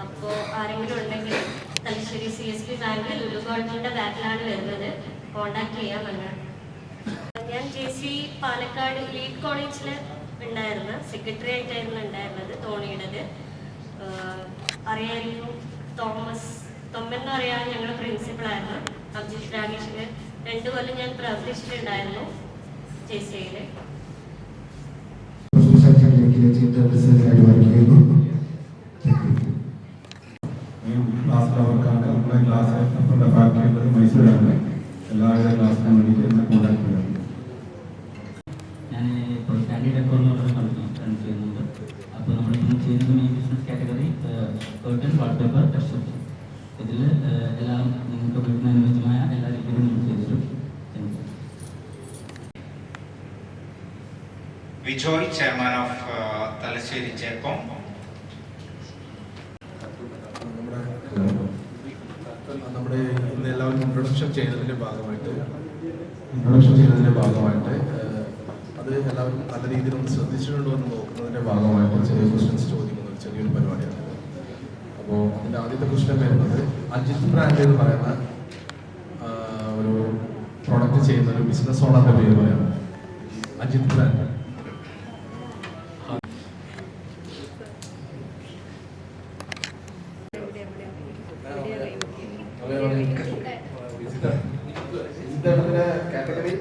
അപ്പോൾ ആരെങ്കിലും ഉണ്ടെങ്കിൽ തലശ്ശേരി CSB ബാങ്കിൽ ലുലു ഗോൾഡിൻ്റെ ബാക്കിലാണ് വരുന്നത്. കോണ്ടാക്ട് ചെയ്യാൻ പറഞ്ഞാൽ. ഞാൻ JC പാലക്കാട് ലീഡ് കോളേജിൽ ഉണ്ടായിരുന്ന സെക്രട്ടറി ആയിട്ടായിരുന്നു ഉണ്ടായിരുന്നത്. തോണിയുടേത് അറിയായിരുന്നു. തൊമ്മെന്ന് അറിയാൻ ഞങ്ങളുടെ പ്രിൻസിപ്പളായിരുന്നു. അബ്ജിഷ് രാകേഷിന് 2 കൊല്ലം ഞാൻ പ്രവർത്തിച്ചിട്ടുണ്ടായിരുന്നു JCയിൽ. ക്ലാസ് അവർക്കാണ് നമ്മുടെ ഗ്ലാസ് നമ്മുടെ ഫാക്ടറി ഉള്ളത് മൈസൂരാണ്. എല്ലാവരുടെ ഗ്ലാസിനും വേണ്ടിയിട്ട് എന്നെ കോൺടാക്ട് ചെയ്യുന്നത്. ഞാൻ ഇപ്പോൾ സ്റ്റാൻഡേർഡ് അക്കൗണ്ടിലുള്ള റൺ ചെയ്യുന്നുണ്ട്. അപ്പോൾ നമ്മളിപ്പോൾ ചെയ്യുന്നത് main business category curtain, wallpaper, texture. ഇതിൽ എല്ലാം നിങ്ങൾക്ക് വീട്ടിന് അനുയോജ്യമായ എല്ലാ രീതിയിലും നമ്മൾ ചെയ്തിട്ടും. Vijoy, chairman of Thalassery JCOM. നമ്മുടെ ഇന്ന് എല്ലാവരും ഇൻട്രൊഡക്ഷൻ ചെയ്യുന്നതിൻ്റെ ഭാഗമായിട്ട് അത് എല്ലാവരും നല്ല രീതിയിൽ ഒന്ന് ശ്രദ്ധിച്ചിട്ടുണ്ടോ എന്ന് നോക്കുന്നതിൻ്റെ ഭാഗമായിട്ട് ചെറിയ ക്വസ്റ്റ്യൻസ് ചോദിക്കുന്ന ഒരു ചെറിയൊരു പരിപാടിയാണ്. അപ്പോൾ എൻ്റെ ആദ്യത്തെ ക്വസ്റ്റ്യൻ വരുന്നത് അജിത് ബ്രാൻഡ് എന്ന് പറയുന്ന ഒരു പ്രോഡക്റ്റ് ചെയ്യുന്ന ഒരു ബിസിനസ് ഓണറിൻ്റെ പേര് പറയാം. അജിത് ബ്രാൻഡ്. കാറ്റഗറി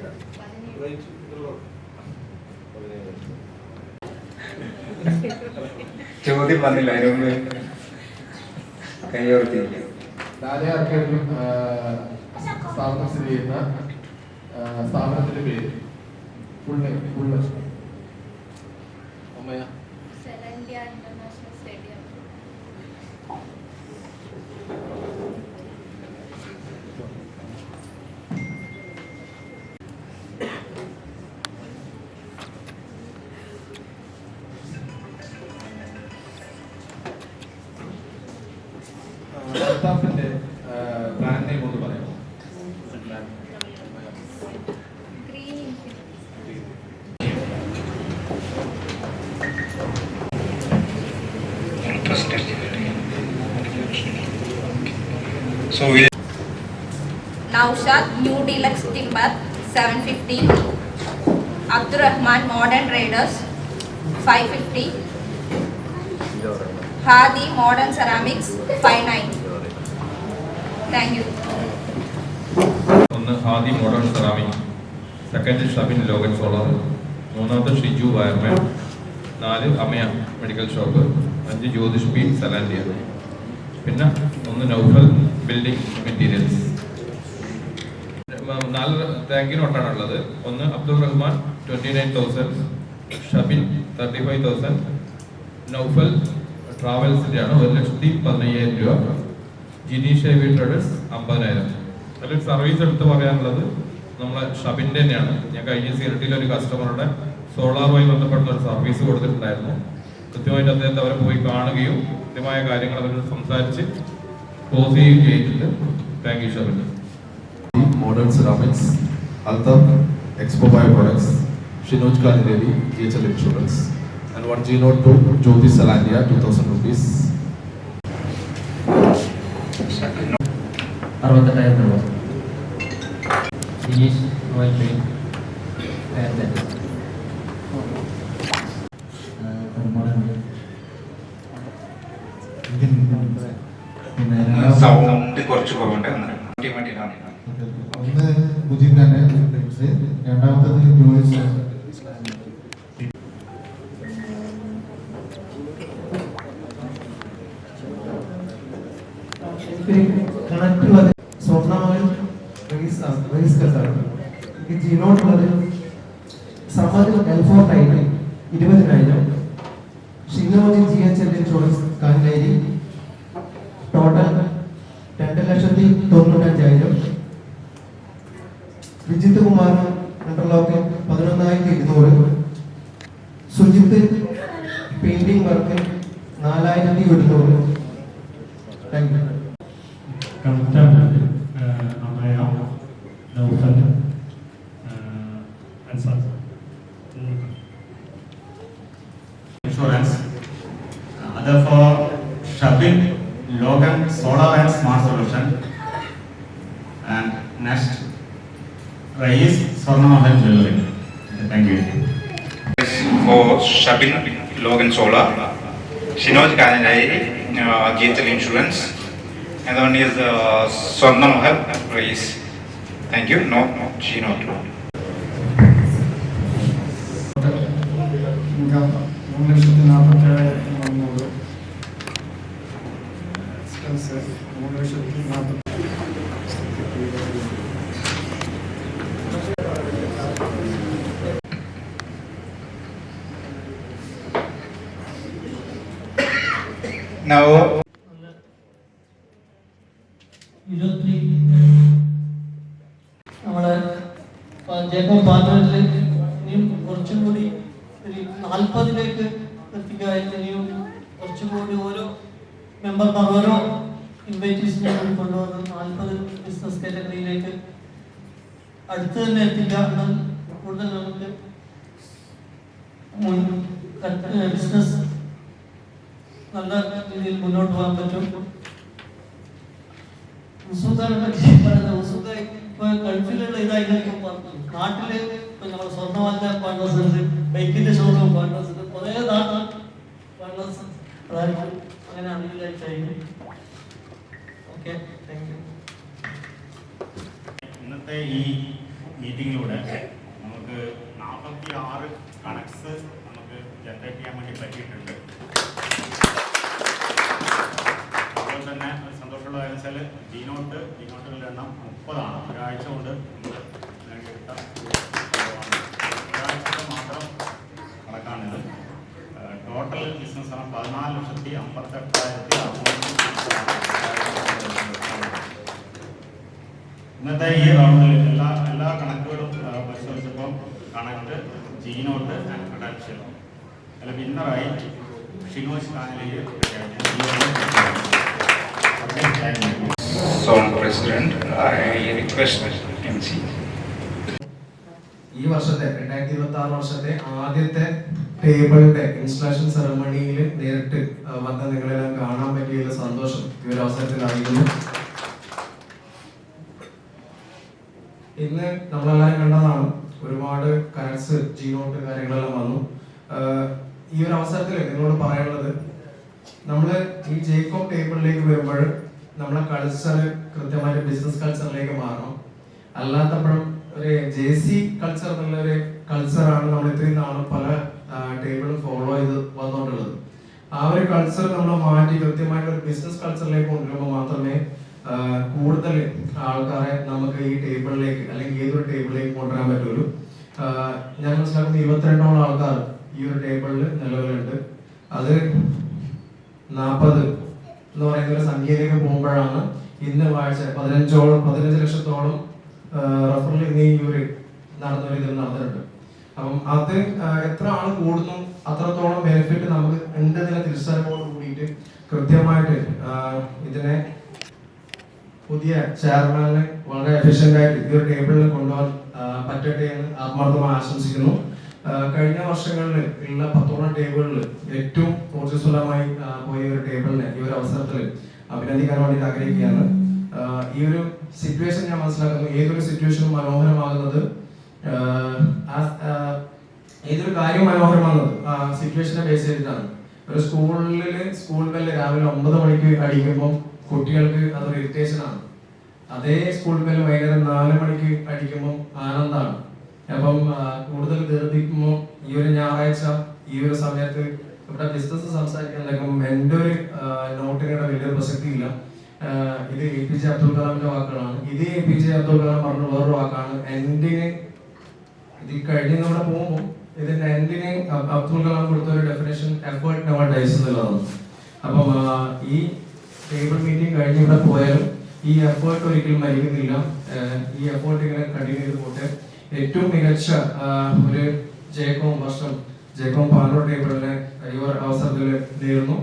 ചോദ്യം വന്നില്ല, അതിനൊന്ന് കൈയോർത്തിരിക്കും. ഡാലിയാർക്കയിൽ സ്ഥാപനം സ്ഥിതി ചെയ്യുന്ന സ്ഥാപനത്തിന്റെ പേര് ഫുൾ അമ്മയാ സെലൻഡിയ ഇന്റർനാഷണൽ സ്റ്റേഡിയം. അൽത്താഫിന്റെ ബ്രാൻഡ് നെയിം ഒന്ന് പറയാമോ? Green So we Naushad New Deluxe Timber 750, Abdurrahman Modern Traders 550, Hadi Modern Ceramics 59. Thank you. ഒന്ന് Hadi modern ceramic, second Shabin Logan solar, മൂന്നാമത്തെ Shiju wireman, 4 Amaya medical shop, 5 Jyothish P സലാൻഡിയ, പിന്നെ 1 നൗഫൽ ബിൽഡിംഗ് മെറ്റീരിയൽസ്. 4 താങ്ക് നോട്ടാണുള്ളത്. 1 അബ്ദുൾ റഹ്മാൻ 29,000, ഷബിൻ 35,000, നൗഫൽ ട്രാവൽസിൻ്റെ ആണ് 1,15,000 രൂപ, ജിനീഷ് ഹെവി ട്രേഡേഴ്സ് 50,000. അതിൽ സർവീസ് എടുത്ത് പറയാനുള്ളത് നമ്മളെ ഷബിൻ്റെ തന്നെയാണ്. ഞാൻ കഴിഞ്ഞ സിരട്ടിയിൽ ഒരു കസ്റ്റമറുടെ സോളാറുമായി ബന്ധപ്പെടുന്ന ഒരു സർവീസ് കൊടുത്തിട്ടുണ്ടായിരുന്നു. കൃത്യമായിട്ട് അദ്ദേഹത്തെ അവരെ പോയി കാണുകയും കൃത്യമായ കാര്യങ്ങൾ അവരോട് സംസാരിച്ച് ക്ലോസ് ചെയ്യുകയും ചെയ്തിട്ടുണ്ട്. Thank you Shabin. Modern ceramics, Althaf expo bio products, Shinoj Kalineri, GHL insurance and 1G02 Jyoti Salandia 2,000 rupees. 68,000 രൂപ. ജിനീഷ് ഓയിൽ പെയിന്റ് സൗണ്ട് കുറച്ച് കുറവുണ്ട്. ഒന്ന് മുജിബിന്റെ രണ്ടാമത്തത് ജോയിസ്. കണക്റ്റുള്ളത് സ്വർണ്ണമായും ജീനോട്ടുള്ളത് സമത് L4 ടൈപ്പ് 20,000, ഷിനോജി GHL insurance Kalineri total 2,95,000, Vijith Kumar interlock 11,200, Sujith painting work 4,700. Thank you. Amaya, Noufal, Ansar. Insurance. Other for Shabin, Logan, Solar and Smart Solution. And next, Rais Swarnamahal Jewelry. Thank you. For Shabin, Logan Solar, Shinoj Kalinai, GHL Insurance, and the one is Swarna Mahal Rais. Thank you. No, she not. $3,47,300. Expense $3,00,000. 1,40,000. Now, നമ്മളെ ജേക്കബ് പാർലറിൽ ഇനിയും കുറച്ചും കൂടി ഒരു 40-ലേക്ക് എത്തിക്കുകയായിരുന്നു. ഇനിയും കുറച്ചും കൂടി ഓരോ മെമ്പർമാർ ഓരോ ഇൻവൈറ്റേഷനും കൊണ്ടുവന്ന് 40 ബിസിനസ് കാറ്റഗറിയിലേക്ക് അടുത്ത് തന്നെ എത്തിക്കുക. എന്നാൽ കൂടുതൽ നമുക്ക് ബിസിനസ് നല്ല രീതിയിൽ മുന്നോട്ട് പോകാൻ പറ്റും. ഇപ്പൊ ഗൾഫിലുള്ള ഇതായിരിക്കും നാട്ടില് ഇപ്പൊ നമ്മളെ സ്വർണ്ണവാല പാർട്ട്നേഴ്സ് ഉണ്ട്, ബൈക്കിന്റെ ഷോറൂം പാർട്ട്നേഴ്സ് ഉണ്ട്, കുറേ പാർട്ട്നേഴ്സ് അതായിരിക്കും. അങ്ങനെ അറിയില്ലായിട്ടായിരിക്കും. Okay, thank U. ഇന്നത്തെ ഈ മീറ്റിങ്ങിലൂടെ നമുക്ക് 46 കണക്ട്സ് നമുക്ക് ജനറേറ്റ് ചെയ്യാൻ വേണ്ടി പറ്റിയിട്ടുണ്ട്. അതുപോലെ തന്നെ സന്തോഷമുള്ള കാര്യം വെച്ചാൽ ജീനോട്ടുകളുടെ എണ്ണം 30 ഒരാഴ്ച കൊണ്ട് നമ്മൾ നേടിയെടുത്ത ഒരാഴ്ച മാത്രം കണക്കാണിത്. ടോട്ടൽ ബിസിനസ് ആണ് 14,58,600. ഇന്നത്തെ ഈ റൗണ്ടിൽ എല്ലാ കണക്കുകളും പരിശോധിച്ചപ്പോൾ കണക്ട് ജീനോട്ട് ആൻഡ് ക്രെഡൻഷ്യൽ അല്ല വിന്നറായി ഷിനോഷ് കാനലിയെ Zone President, I request MC. ഈ വർഷത്തെ 2026 വർഷത്തെ ആദ്യത്തെ ടേബിളിന്റെ ഇൻസ്റ്റലേഷൻ സെറമണിയിൽ നേരിട്ട് വന്ന് നിങ്ങളെല്ലാം കാണാൻ പറ്റിയ സന്തോഷം ഈ ഒരു അവസരത്തിലായിരുന്നു. ഇന്ന് നമ്മളെല്ലാവരും കണ്ടതാണ്, ഒരുപാട് കരട്സ് ജീനോട്ട് കാര്യങ്ങളെല്ലാം വന്നു. ഈ ഒരു അവസരത്തിൽ നിങ്ങളോട് പറയാനുള്ളത്, നമ്മള് ഈ ജേക്കബ് ടേബിളിലേക്ക് വരുമ്പോൾ നമ്മളെ കൾച്ചർ കൃത്യമായിട്ട് ബിസിനസ് കൾച്ചറിലേക്ക് മാറണം. അല്ലാത്തപ്പോഴും ഒരു JC കൾച്ചർ എന്നുള്ള ഒരു കൾച്ചറാണ് നമ്മൾ ഇത്രയും നാളും പല ടേബിളും ഫോളോ ചെയ്ത് വന്നുകൊണ്ടുള്ളത്. ആ ഒരു കൾച്ചർ നമ്മൾ മാറ്റി കൃത്യമായിട്ട് ഒരു ബിസിനസ് കൾച്ചറിലേക്ക് കൊണ്ടുവരുമ്പോൾ മാത്രമേ കൂടുതൽ ആൾക്കാരെ നമുക്ക് ഈ ടേബിളിലേക്ക് അല്ലെങ്കിൽ ഏതൊരു ടേബിളിലേക്ക് കൊണ്ടുവരാൻ പറ്റുള്ളൂ. ഞാൻ മനസ്സിലാക്കുന്ന 22ഓളം ആൾക്കാർ ഈ ഒരു ടേബിളിൽ നിലവിലുണ്ട്. അത് 40 എന്ന് പറയുന്ന ഒരു സംഖ്യയിലേക്ക് പോകുമ്പോഴാണ് ഇന്ന് വായിച്ച 15 ലക്ഷത്തോളം റഫറൽ ഇന്ന് ഈ ഒരു നടന്നിട്ടുണ്ട്. അപ്പം അത് എത്ര ആൾ കൂടുന്നു അത്രത്തോളം ബെനിഫിറ്റ് നമുക്ക് ഉണ്ടെന്നുള്ള തിരിച്ചറിവോട് കൂടിയിട്ട് കൃത്യമായിട്ട് ഇതിനെ പുതിയ ചെയർമാനെ വളരെ എഫിഷ്യന്റ് ആയിട്ട് ഈ ഒരു ടേബിളിൽ കൊണ്ടുപോകാൻ പറ്റട്ടെ എന്ന് ആത്മാർത്ഥമായി ആശംസിക്കുന്നു. കഴിഞ്ഞ വർഷങ്ങളിൽ ഉള്ള 10ഓളം ടേബിളിൽ ഏറ്റവും ഊർജ്ജസ്വലമായി പോയ ഒരു ടേബിളിനെ ഈ ഒരു അവസരത്തിൽ അഭിനന്ദിക്കാൻ വേണ്ടിയിട്ട് ആഗ്രഹിക്കുകയാണ്. ഈ ഒരു സിറ്റുവേഷൻ ഞാൻ മനസ്സിലാക്കുന്നു, ഏതൊരു സിറ്റുവേഷനും മനോഹരമാകുന്നത് ഏതൊരു കാര്യം മനോഹരമാകുന്നത് ആ സിറ്റുവേഷനെ ബേസ് ചെയ്തിട്ടാണ്. ഒരു സ്കൂൾ ബെല്ല് രാവിലെ 9 മണിക്ക് അടിക്കുമ്പോൾ കുട്ടികൾക്ക് അതൊരു ഇറിറ്റേഷൻ ആണ്. അതേ സ്കൂൾ ബെല്ല് വൈകുന്നേരം 4 മണിക്ക് അടിക്കുമ്പോൾ ആനന്ദമാണ്. അപ്പം കൂടുതൽ ദീർഘിക്കുമ്പോൾ ഈ ഒരു ഞായറാഴ്ച ഈ ഒരു സമയത്ത് ഇവിടെ ബിസിനസ് സംസാരിക്കാൻ എൻ്റെ ഒരു നോട്ടിനുള്ള വലിയൊരു പ്രസക്തി ഇല്ല. ഇത് APJ അബ്ദുൽ കലാമിന്റെ വാക്കുകളാണ്. ഇത് APJ അബ്ദുൽ കലാം പറഞ്ഞ വേറൊരു വാക്കാണ്. എൻഡിന് ഇത് കഴിഞ്ഞ് നമ്മുടെ പോകുമ്പോൾ ഇതിന്റെ എൻഡിന് അബ്ദുൽ കലാം കൊടുത്ത ഒരു ഡെഫിനേഷൻ എഫേർട്ട് നെവർ ഡൈസ് എന്നുള്ളതാണ്. അപ്പം ഈ ടേബിൾ മീറ്റിംഗ് കഴിഞ്ഞ് ഇവിടെ പോയാലും ഈ എഫേർട്ട് ഒരിക്കലും മരിക്കുന്നില്ല. ഈ എഫേർട്ട് ഇങ്ങനെ കണ്ടിന്യൂ ചെയ്ത് പോട്ടെ. ഏറ്റവും മികച്ച ഒരു ജേക്കബ് പാനൂർ ടേബിളിനെ ഈ ഒരു അവസരത്തിൽ നേരുന്നു.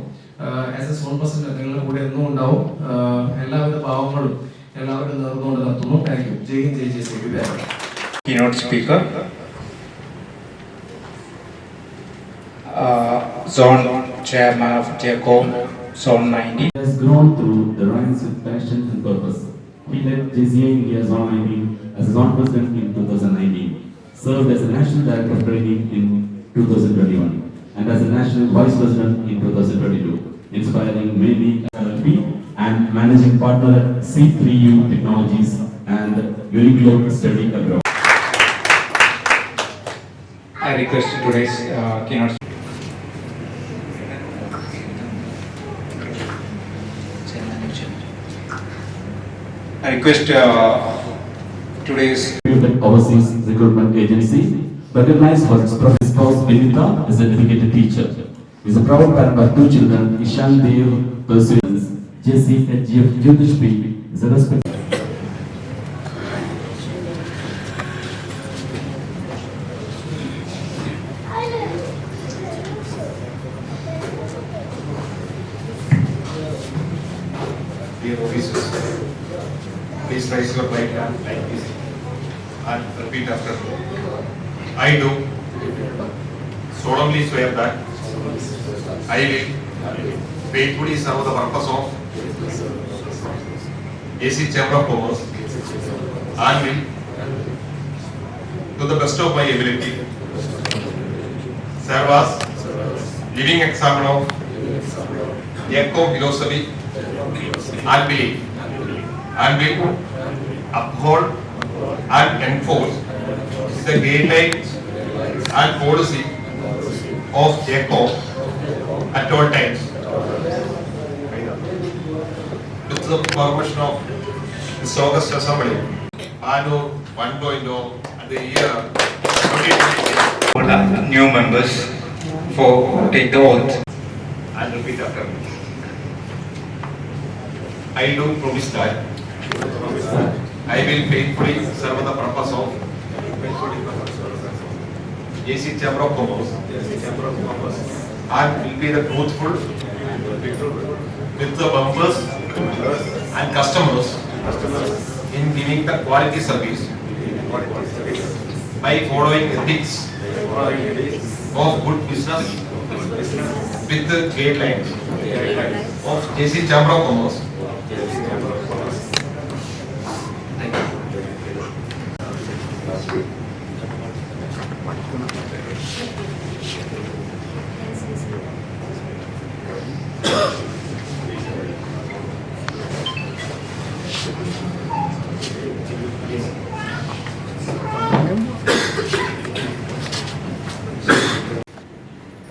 ആസ് എ സോൺ പ്രസിഡന്റ് നിങ്ങളുടെ കൂടെ എന്നും ഉണ്ടാവും. എല്ലാവിധ ഭാവങ്ങളും എല്ലാവരും നേർന്നുകൊണ്ട് നടത്തുന്നു. Thank you. Jai Hind, Jai Jai. Keynote speaker, Zone Chairman of JACOM, Zone 90. He has grown through the ranks with passion and purpose. He led JCI India Zone 19 as Zone President in 2019, served as a National Director of Training in 2021, and as a National Vice President in 2022, inspiring mainly LLP and managing partner at C3U Technologies and Uniglobe Study Abroad. I request today's keynote. I request today's overseas recruitment agency recognized for its spouse Vinita as a dedicated teacher. He is a proud parent of 2 children, Ishan Dev Persuadens, JC and GF Jyotish P is a respected. Dear officers, please raise your right hand like this and repeat after me. I do solemnly swear that I will faithfully serve the purpose of AC Chamber of Commerce and will, to the best of my ability, serve as living example of Eco philosophy and belief, and will uphold and enforce the guidelines and policy of ECO at all times. With the permission of this August Assembly, Panur 1.0 at the year 2020. All the new members for take the oath. And repeat after me. I do promise that I will faithfully serve the purpose of AC Chamber of Commerce and will be the truthful with the members and customers in giving the quality service by following ethics of good business with the guidelines of AC Chamber of Commerce.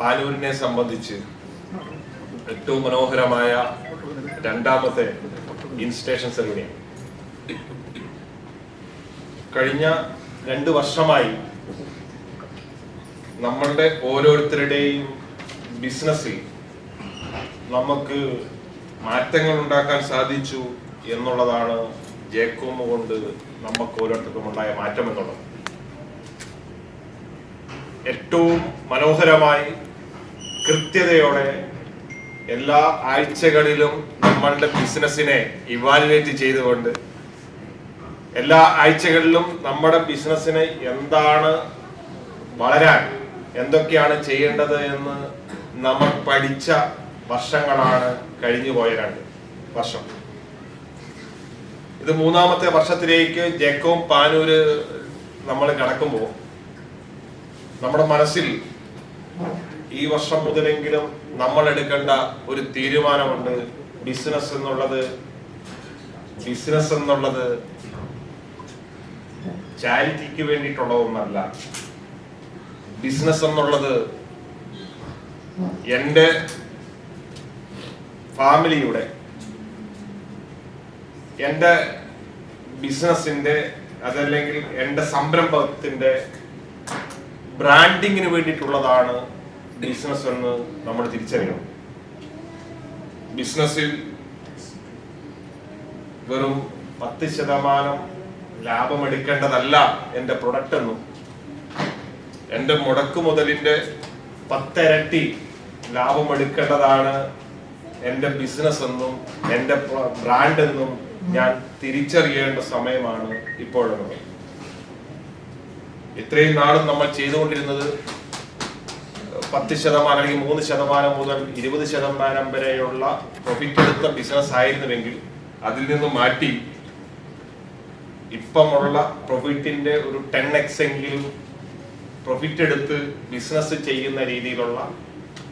പാനൂരിനെ സംബന്ധിച്ച് ഏറ്റവും മനോഹരമായ രണ്ടാമത്തെ ഇൻസ്റ്റേഷൻ സെറിമണി. കഴിഞ്ഞ 2 വർഷമായി നമ്മളുടെ ഓരോരുത്തരുടെയും ബിസിനസ്സിൽ നമുക്ക് മാറ്റങ്ങൾ ഉണ്ടാക്കാൻ സാധിച്ചു എന്നുള്ളതാണ് ജേക്കോം കൊണ്ട് നമുക്ക് ഓരോരുത്തർക്കും ഉണ്ടായ മാറ്റം എന്നുള്ളത്. ഏറ്റവും മനോഹരമായി കൃത്യതയോടെ എല്ലാ ആഴ്ചകളിലും നമ്മളുടെ ബിസിനസ്സിനെ ഇവാലുവേറ്റ് ചെയ്തുകൊണ്ട് എല്ലാ ആഴ്ചകളിലും നമ്മുടെ ബിസിനസ്സിനെ എന്താണ് വളരാൻ എന്തൊക്കെയാണ് ചെയ്യേണ്ടത് എന്ന് നമ്മൾ പഠിച്ച വർഷങ്ങളാണ് കഴിഞ്ഞു പോയ 2 വർഷം. ഇത് 3ാമത്തെ വർഷത്തിലേക്ക് ജേക്കോം പാനൂര് നമ്മൾ കടക്കുമ്പോൾ നമ്മുടെ മനസ്സിൽ ഈ വർഷം മുതലെങ്കിലും നമ്മൾ എടുക്കേണ്ട ഒരു തീരുമാനമുണ്ട്. ബിസിനസ് എന്നുള്ളത് ചാരിറ്റിക്ക് വേണ്ടിയിട്ടുള്ളതൊന്നല്ല. ബിസിനസ് എന്നുള്ളത് എൻ്റെ ഫാമിലിയുടെ, എൻ്റെ ബിസിനസിന്റെ അതല്ലെങ്കിൽ എൻ്റെ സംരംഭത്തിന്റെ ബ്രാൻഡിങ്ങിന് വേണ്ടിയിട്ടുള്ളതാണ് ബിസിനസ് എന്ന് നമ്മൾ തിരിച്ചറിയണം. ബിസിനസ്സിൽ വെറും 10% ലാഭമെടുക്കേണ്ടതല്ല എൻ്റെ പ്രൊഡക്റ്റ് എന്നും എൻ്റെ മുടക്ക് മുതലിന്റെ 10 ഇരട്ടി ലാഭമെടുക്കേണ്ടതാണ് എൻ്റെ ബിസിനസ് എന്നും എൻ്റെ ബ്രാൻഡ് എന്നും ഞാൻ തിരിച്ചറിയേണ്ട സമയമാണ് ഇപ്പോഴുള്ളത്. ഇത്രയും നാളും നമ്മൾ ചെയ്തുകൊണ്ടിരുന്നത് 10% അല്ലെങ്കിൽ 3% മുതൽ 20% വരെയുള്ള പ്രോഫിറ്റ് എടുത്ത ബിസിനസ് ആയിരുന്നുവെങ്കിൽ അതിൽ നിന്ന് മാറ്റി ഇപ്പമുള്ള പ്രോഫിറ്റിന്റെ ഒരു 10x എങ്കിലും പ്രോഫിറ്റ് എടുത്ത് ബിസിനസ് ചെയ്യുന്ന രീതിയിലുള്ള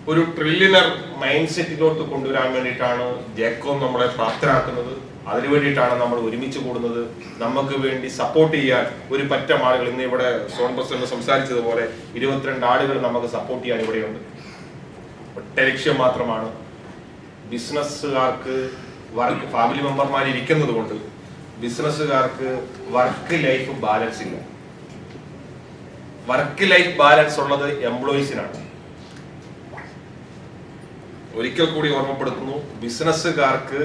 ഒരു ട്രില്യണർ മൈൻഡ് സെറ്റിലോട്ട് കൊണ്ടുവരാൻ വേണ്ടിയിട്ടാണ് ജേക്കോം നമ്മളെ പ്രാപ്തരാക്കുന്നത്. അതിനു വേണ്ടിയിട്ടാണ് നമ്മൾ ഒരുമിച്ച് കൂടുന്നത്. നമുക്ക് വേണ്ടി സപ്പോർട്ട് ചെയ്യാൻ ഒരു പറ്റം ആളുകൾ, ഇന്ന് ഇവിടെ സോൺ പ്രസിഡന്റ് സംസാരിച്ചതുപോലെ 22 ആളുകൾ നമുക്ക് സപ്പോർട്ട് ചെയ്യാൻ ഇവിടെയുണ്ട്. ഒറ്റ ലക്ഷ്യം മാത്രമാണ്, ബിസിനസ്സുകാർക്ക് ഫാമിലി മെമ്പർമാർ ഇരിക്കുന്നത് കൊണ്ട് ബിസിനസ്സുകാർക്ക് വർക്ക് ലൈഫ് ബാലൻസ് ഇല്ല. വർക്ക് ലൈഫ് ബാലൻസ് ഉള്ളത് എംപ്ലോയീസിനാണ്. ഒരിക്കൽ കൂടി ഓർമ്മപ്പെടുത്തുന്നു, ബിസിനസ്സുകാർക്ക്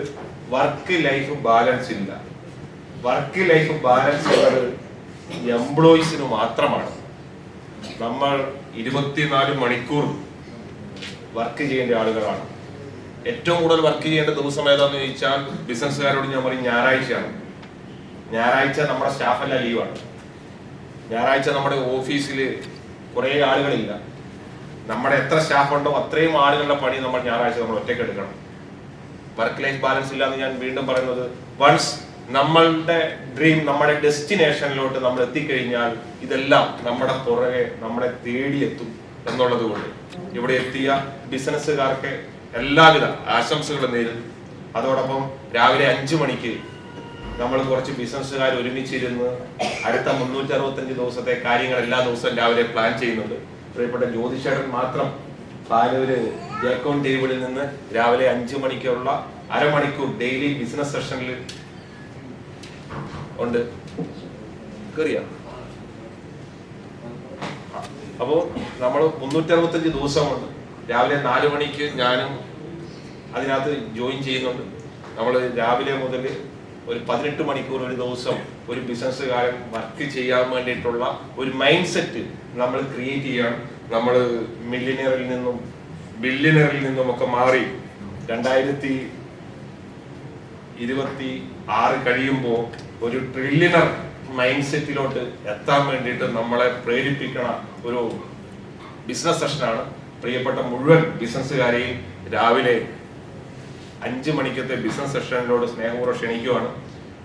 വർക്ക് ലൈഫ് ബാലൻസ് ഇല്ല. വർക്ക് ലൈഫ് ബാലൻസ് ഉള്ളത് എംപ്ലോയീസിന് മാത്രമാണ്. നമ്മൾ 24 മണിക്കൂർ വർക്ക് ചെയ്യേണ്ട ആളുകളാണ്. ഏറ്റവും കൂടുതൽ വർക്ക് ചെയ്യേണ്ട ദിവസം ഏതാണെന്ന് ചോദിച്ചാൽ ബിസിനസ്സുകാരോട് ഞാൻ പറയും ഞായറാഴ്ചയാണ്. ഞായറാഴ്ച നമ്മുടെ സ്റ്റാഫെല്ലാം ലീവാണ്. ഞായറാഴ്ച നമ്മുടെ ഓഫീസിൽ കുറേ ആളുകളില്ല. നമ്മുടെ എത്ര സ്റ്റാഫ് ഉണ്ടോ അത്രയും ആളുകളുടെ പണി നമ്മൾ ഞായറാഴ്ച നമ്മൾ ഒറ്റയ്ക്ക് എടുക്കണം. വർക്ക് ലൈഫ് ബാലൻസ് ഇല്ല എന്ന് ഞാൻ വീണ്ടും പറയുന്നത്, വൺസ് നമ്മളുടെ ഡ്രീം, നമ്മുടെ ഡെസ്റ്റിനേഷനിലോട്ട് നമ്മൾ എത്തിക്കഴിഞ്ഞാൽ ഇതെല്ലാം നമ്മുടെ പുറകെ നമ്മളെ തേടിയെത്തും എന്നുള്ളത് കൊണ്ട് ഇവിടെ എത്തിയ ബിസിനസ്സുകാർക്ക് എല്ലാവിധ ആശംസകളും നേരുന്നു. അതോടൊപ്പം രാവിലെ 5 മണിക്ക് നമ്മൾ കുറച്ച് ബിസിനസ്സുകാർ ഒരുമിച്ചിരുന്ന് അടുത്ത 365 ദിവസത്തെ കാര്യങ്ങൾ എല്ലാ ദിവസവും രാവിലെ പ്ലാൻ ചെയ്യുന്നുണ്ട്. പ്രിയപ്പെട്ട ജ്യോതിഷേട്ടൻ മാത്രം പാലൂര് ജേക്കോൺ ടേബിളിൽ നിന്ന് രാവിലെ 5 മണിക്കുള്ള അരമണിക്കൂർ ഡെയിലി ബിസിനസ് സെഷനിൽ ഉണ്ട്. കയറിയാ അപ്പോ നമ്മൾ 365 ദിവസമുണ്ട്. രാവിലെ 4 മണിക്ക് ഞാനും അതിനകത്ത് ജോയിൻ ചെയ്യുന്നുണ്ട്. നമ്മൾ രാവിലെ മുതൽ ഒരു 18 മണിക്കൂർ ഒരു ദിവസം ഒരു ബിസിനസ്സുകാരൻ വർക്ക് ചെയ്യാൻ വേണ്ടിയിട്ടുള്ള ഒരു മൈൻഡ് സെറ്റ് നമ്മൾ ക്രിയേറ്റ് ചെയ്യണം. നമ്മൾ മില്യനിയറിൽ നിന്നും ബില്യനിയറിൽ നിന്നും ഒക്കെ മാറി 2026 കഴിയുമ്പോൾ ഒരു ട്രില്യണർ മൈൻഡ് സെറ്റിലോട്ട് എത്താൻ വേണ്ടിയിട്ട് നമ്മളെ പ്രേരിപ്പിക്കണ ഒരു ബിസിനസ് സെഷനാണ്. പ്രിയപ്പെട്ട മുഴുവൻ ബിസിനസ്സുകാരെയും രാവിലെ 5 മണിക്കത്തെ ബിസിനസ് സെഷനിലോട് സ്നേഹപൂർവ്വം ക്ഷണിക്കുവാണ്.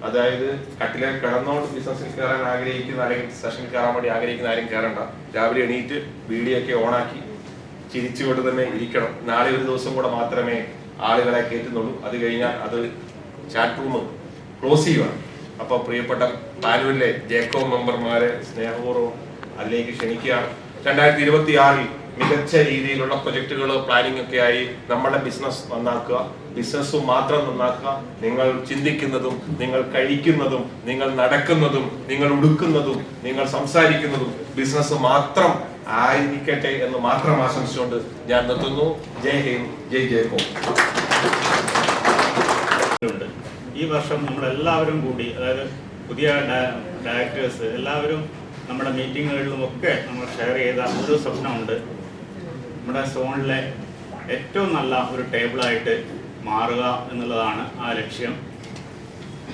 അതായത് കട്ടിലെ കിടന്നോണ്ട് ബിസിനസ്സിൽ കയറാൻ ആഗ്രഹിക്കുന്ന അല്ലെങ്കിൽ സെഷനിൽ കയറാൻ വേണ്ടി ആഗ്രഹിക്കുന്ന ആരും കയറണ്ട. രാവിലെ എണീറ്റ് വീഡിയോ ഒക്കെ ഓണാക്കി ചിരിച്ചുകൊണ്ട് തന്നെ ഇരിക്കണം. നാളെ ഒരു ദിവസം കൂടെ മാത്രമേ ആളുകളെ കയറ്റുന്നുള്ളൂ. അത് കഴിഞ്ഞാൽ അത് ചാറ്റ് റൂം ക്ലോസ് ചെയ്യുവാണ്. അപ്പോൾ പ്രിയപ്പെട്ട പാനൂരിലെ ജേക്കോ മെമ്പർമാരെ സ്നേഹപൂർവ്വം അതിലേക്ക് ക്ഷണിക്കുകയാണ്. 2026 മികച്ച രീതിയിലുള്ള പ്രൊജക്ടുകൾ പ്ലാനിംഗ് ഒക്കെ ആയി നമ്മുടെ ബിസിനസ് നന്നാക്കുക. ബിസിനസ് മാത്രം നന്നാക്കുക. നിങ്ങൾ ചിന്തിക്കുന്നതും നിങ്ങൾ കഴിക്കുന്നതും നിങ്ങൾ നടക്കുന്നതും നിങ്ങൾ ഉടുക്കുന്നതും നിങ്ങൾ സംസാരിക്കുന്നതും ബിസിനസ് മാത്രം ആയിരിക്കട്ടെ എന്ന് മാത്രം ആശംസിച്ചുകൊണ്ട് ഞാൻ നിർത്തുന്നു. ജയ് ഹിന്ദ്, ജയ് ജേക്കോ. ഈ വർഷം നമ്മളെല്ലാവരും കൂടി, അതായത് പുതിയ ഡയറക്ടേഴ്സ് എല്ലാവരും നമ്മുടെ മീറ്റിങ്ങുകളിലും ഒക്കെ നമ്മൾ ഷെയർ ചെയ്ത ഒരു സ്വപ്നമുണ്ട്. നമ്മുടെ സോണിലെ ഏറ്റവും നല്ല ഒരു ടേബിളായിട്ട് മാറുക എന്നുള്ളതാണ് ആ ലക്ഷ്യം.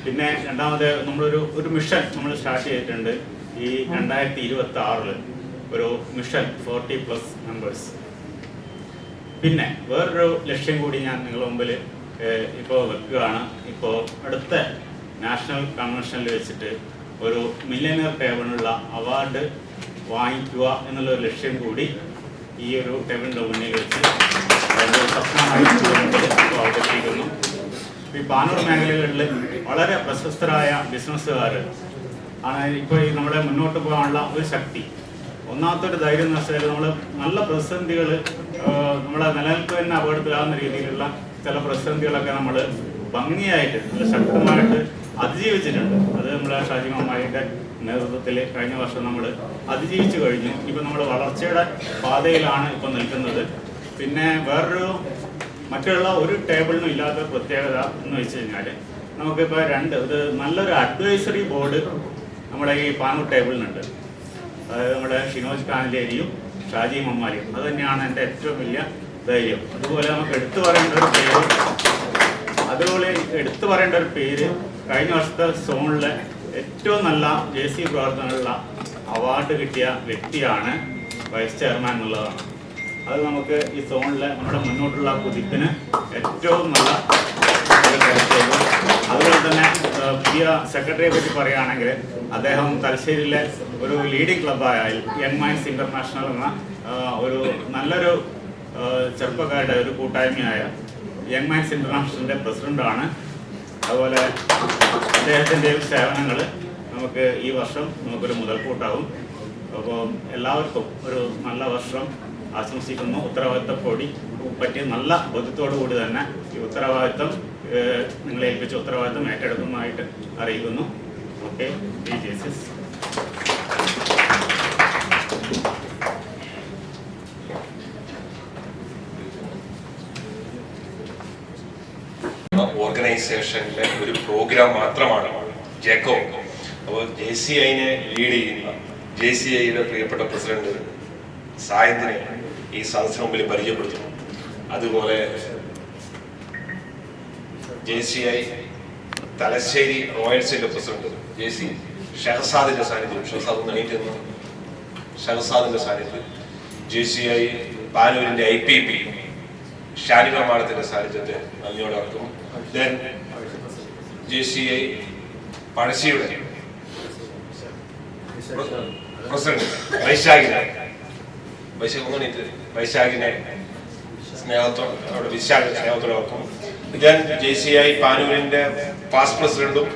പിന്നെ രണ്ടാമത് നമ്മളൊരു മിഷൻ നമ്മൾ സ്റ്റാർട്ട് ചെയ്തിട്ടുണ്ട്. ഈ 2026 ഒരു മിഷൻ 40+ മെമ്പേഴ്സ്. പിന്നെ വേറൊരു ലക്ഷ്യം കൂടി ഞാൻ നിങ്ങളുടെ മുമ്പിൽ ഇപ്പോൾ വെക്കുകയാണ്. ഇപ്പോൾ അടുത്ത നാഷണൽ കൺവെൻഷനിൽ വെച്ചിട്ട് ഒരു മില്യനിയർ ടേബിളിനുള്ള അവാർഡ് വാങ്ങിക്കുക എന്നുള്ളൊരു ലക്ഷ്യം കൂടി ഈ ഒരു ടേബിളിൻ്റെ മുന്നിൽ വെച്ച് അവതരിപ്പിക്കുന്നു. ഈ പാനൂർ മേഖലകളിൽ വളരെ പ്രശസ്തരായ ബിസിനസ്സുകാർ ആണ് ഇപ്പോൾ ഈ നമ്മളെ മുന്നോട്ട് പോകാനുള്ള ഒരു ശക്തി. ഒന്നാമത്തൊരു ധൈര്യം എന്ന് വെച്ചാൽ നമ്മൾ നല്ല പ്രതിസന്ധികൾ, നമ്മളെ നിലനിൽപ്പ് തന്നെ അപകടത്തിലാകുന്ന രീതിയിലുള്ള ചില പ്രതിസന്ധികളൊക്കെ നമ്മൾ ഭംഗിയായിട്ട് നല്ല ശക്തമായിട്ട് അതിജീവിച്ചിട്ടുണ്ട്. അത് നമ്മളെ ഷാജി മാമാരിയുടെ നേതൃത്വത്തിൽ കഴിഞ്ഞ വർഷം നമ്മൾ അതിജീവിച്ചു കഴിഞ്ഞു. ഇപ്പം നമ്മൾ വളർച്ചയുടെ പാതയിലാണ് ഇപ്പം നിൽക്കുന്നത്. പിന്നെ വേറൊരു മറ്റുള്ള ഒരു ടേബിളിനും ഇല്ലാത്ത പ്രത്യേകത എന്ന് വെച്ച് കഴിഞ്ഞാൽ നമുക്കിപ്പോൾ ഇത് നല്ലൊരു അഡ്വൈസറി ബോർഡ് നമ്മുടെ ഈ പാനൂർ ടേബിളിനുണ്ട്. അതായത് നമ്മുടെ ഷിനോജ് കാനലേരിയും ഷാജി മമ്മാരിയും. അത് തന്നെയാണ് എൻ്റെ ഏറ്റവും വലിയ ധൈര്യം. അതുപോലെ നമുക്ക് എടുത്തു പറയേണ്ട ഒരു പേര് കഴിഞ്ഞ വർഷത്തെ സോണിലെ ഏറ്റവും നല്ല JC പ്രവർത്തനമുള്ള അവാർഡ് കിട്ടിയ വ്യക്തിയാണ് വൈസ് ചെയർമാൻ എന്നുള്ളതാണ്. അത് നമുക്ക് ഈ സോണിലെ നമ്മുടെ മുന്നോട്ടുള്ള കുതിപ്പിന് ഏറ്റവും നല്ല അതുപോലെ തന്നെ പുതിയ സെക്രട്ടറിയെ പറ്റി പറയുകയാണെങ്കിൽ അദ്ദേഹം തലശ്ശേരിയിലെ ഒരു ലീഡിംഗ് ക്ലബ്ബായ യങ് മൈൻഡ്സ് ഇന്റർനാഷണൽ എന്ന ഒരു നല്ലൊരു ചെറുപ്പക്കാരുടെ ഒരു കൂട്ടായ്മയായ യങ് മൈൻഡ്സ് ഇന്റർനാഷണലിൻ്റെ പ്രസിഡന്റാണ്. അതുപോലെ അദ്ദേഹത്തിൻ്റെ സേവനങ്ങൾ നമുക്ക് ഈ വർഷം നമുക്കൊരു മുതൽക്കൂട്ടാവും. അപ്പോൾ എല്ലാവർക്കും ഒരു നല്ല വർഷം ആശംസിക്കുന്നു. ഉത്തരവാദിത്തത്തോടി പറ്റി നല്ല ബോധ്യത്തോടു കൂടി തന്നെ ഈ ഉത്തരവാദിത്തം നിങ്ങളെ ഏൽപ്പിച്ച ഉത്തരവാദിത്തം ഏറ്റെടുക്കുന്നതായിട്ട് അറിയിക്കുന്നു. Okay, chassis. ഓർഗനൈസേഷനിലെ ഒരു പ്രോഗ്രാം മാത്രമാണ് ജേക്കോ. അപ്പോൾ JCIനെ ലീഡ് ചെയ്യുന്ന JCIയുടെ പ്രിയപ്പെട്ട പ്രസിഡന്റ് സായന്തിനെ ഈ സദസ്സിന് മുമ്പിൽ പരിചയപ്പെടുത്തുന്നു. അതുപോലെ JCI തലശ്ശേരി റോയൽസിന്റെ പ്രസിഡന്റ് JC ഷഹസാദിന്റെ സാന്നിധ്യം, ഷഹസാദിന്റെ സാന്നിധ്യം, JCI പാനൂരിന്റെ IPP ഷാനിക മാഡത്തിന്റെ സാന്നിധ്യത്തെ നന്ദിയോടെ ഓർക്കുന്നു. ദെൻ JCI പഴശ്ശിയുടെ പ്രസിഡന്റ് വൈശാഖിനെ സ്നേഹത്തോടെ ഓർക്കുന്നു. ദെൻ JCI പാനൂരിന്റെ പാസ്റ്റ് പ്രസിഡന്റും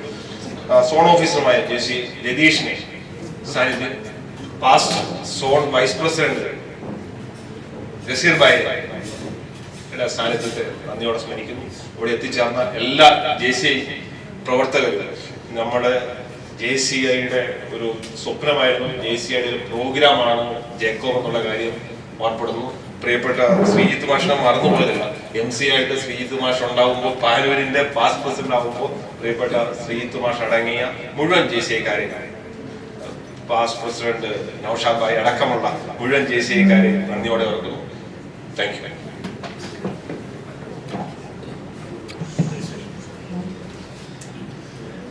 സോൺ ഓഫീസറുമായ JC രതീഷിനെ സാന്നിധ്യം, past zone vice president Jaseer bhai സാന്നിധ്യത്തെ നന്ദിയോടെ സ്മരിക്കുന്നു. ഇവിടെ എത്തിച്ചേർന്ന എല്ലാ JCI പ്രവർത്തകരും, നമ്മുടെ JCIയുടെ ഒരു സ്വപ്നമായിരുന്നു, JCIയുടെ ഒരു പ്രോഗ്രാമാണ് ജേക്കോ എന്നുള്ള കാര്യം ഓർപ്പെടുന്നു. പ്രിയപ്പെട്ട ശ്രീജിത്ത് മാഷിനെ മറന്നുപോയതല്ല. MC ആയിട്ട് ശ്രീജിത്ത് മാഷ് ഉണ്ടാകുമ്പോൾ, പാനൂരിന്റെ പാസ്റ്റ് പ്രസിഡന്റ് ആകുമ്പോൾ പ്രിയപ്പെട്ട ശ്രീജിത്ത് മാഷ് അടങ്ങിയ മുഴുവൻ JCIക്കാരെ, പാസ്റ്റ് പ്രസിഡന്റ് നൗഷാദ് ഭായ് അടക്കമുള്ള മുഴുവൻ JCIക്കാരെ നന്ദിയോടെ ഓർക്കുന്നു. Thank you.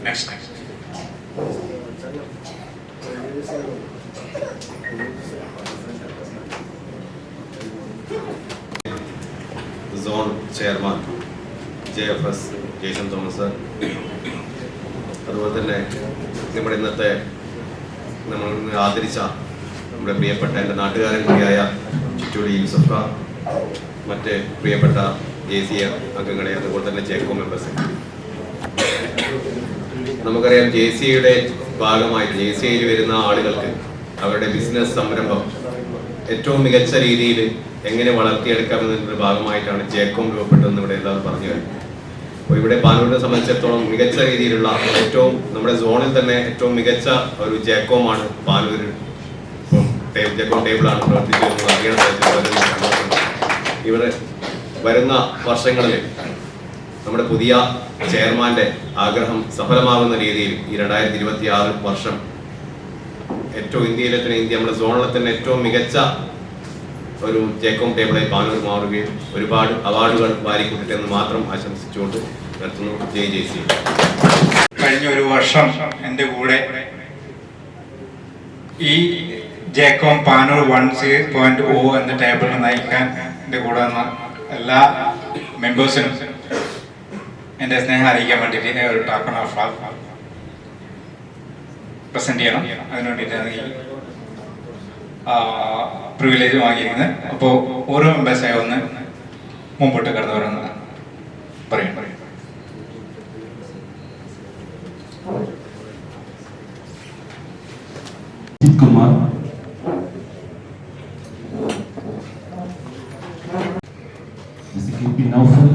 Next. Zone chairman JFS Jason Thomas sir, അതുപോലെ തന്നെ നമ്മുടെ ഇന്നത്തെ നമ്മൾ ആദരിച്ച നമ്മുടെ പ്രിയപ്പെട്ട എൻ്റെ നാട്ടുകാരൻ കൂടിയായ ചുറ്റൂടി യൂസഫ് ഖാൻ, മറ്റ് പ്രിയപ്പെട്ട JCI അംഗങ്ങളെ, അതുപോലെ തന്നെ ജേക്കോ മെമ്പേഴ്സ്. നമുക്കറിയാം JCIയുടെ ഭാഗമായി JCIയിൽ വരുന്ന ആളുകൾക്ക് അവരുടെ ബിസിനസ് സംരംഭം ഏറ്റവും മികച്ച രീതിയിൽ എങ്ങനെ വളർത്തിയെടുക്കാമെന്നതിൻ്റെ ഭാഗമായിട്ടാണ് ജേക്കോം രൂപപ്പെട്ടതെന്ന് ഇവിടെ എല്ലാവരും പറഞ്ഞു കഴിഞ്ഞു. അപ്പോൾ ഇവിടെ പാനൂരിനെ സംബന്ധിച്ചിടത്തോളം മികച്ച രീതിയിലുള്ള ഏറ്റവും നമ്മുടെ സോണിൽ തന്നെ ഏറ്റവും മികച്ച ഒരു ജേക്കോമാണ് പാനൂർ. ജേക്കോം ടേബിളാണ് പ്രവർത്തിച്ചു എന്ന് അറിയണം. ഇവർ വരുന്ന വർഷങ്ങളിൽ നമ്മുടെ പുതിയ ചെയർമാന്റെ ആഗ്രഹം സഫലമാകുന്ന രീതിയിൽ ഈ 2026 വർഷം ഏറ്റവും ഇന്ത്യയിലെ തന്നെ നമ്മുടെ സോണിലെ തന്നെ ഏറ്റവും മികച്ച ഒരു ജേക്കോം ടേബിളായി പാനൂർ മാറുകയും ഒരുപാട് അവാർഡുകൾ വാരിക്കൂട്ടട്ടെ എന്ന് മാത്രം ആശംസിച്ചുകൊണ്ട് നിർത്തുന്നു. JCI. കഴിഞ്ഞ ഒരു വർഷം എൻ്റെ കൂടെ ഈ ജേക്കോം പാനൂർ 1.0 എന്ന ടേബിൾ നയിക്കാൻ എൻ്റെ കൂടെ വന്ന എല്ലാ മെമ്പേഴ്സിനും എൻ്റെ സ്നേഹം അറിയിക്കാൻ വേണ്ടിയിട്ട് ഒരു ടോക്കൺ ഓഫ് പ്രസന്റ് ചെയ്യണം. അതിനു വേണ്ടിയിട്ടാണ് ഈ പ്രിവിലേജ് വാങ്ങിയിരിക്കുന്നത്. അപ്പോൾ ഓരോ മെമ്പേഴ്സായി ഒന്ന് മുമ്പോട്ട് കടന്നു വരുന്നത് പറയും. Kumar, Naufal,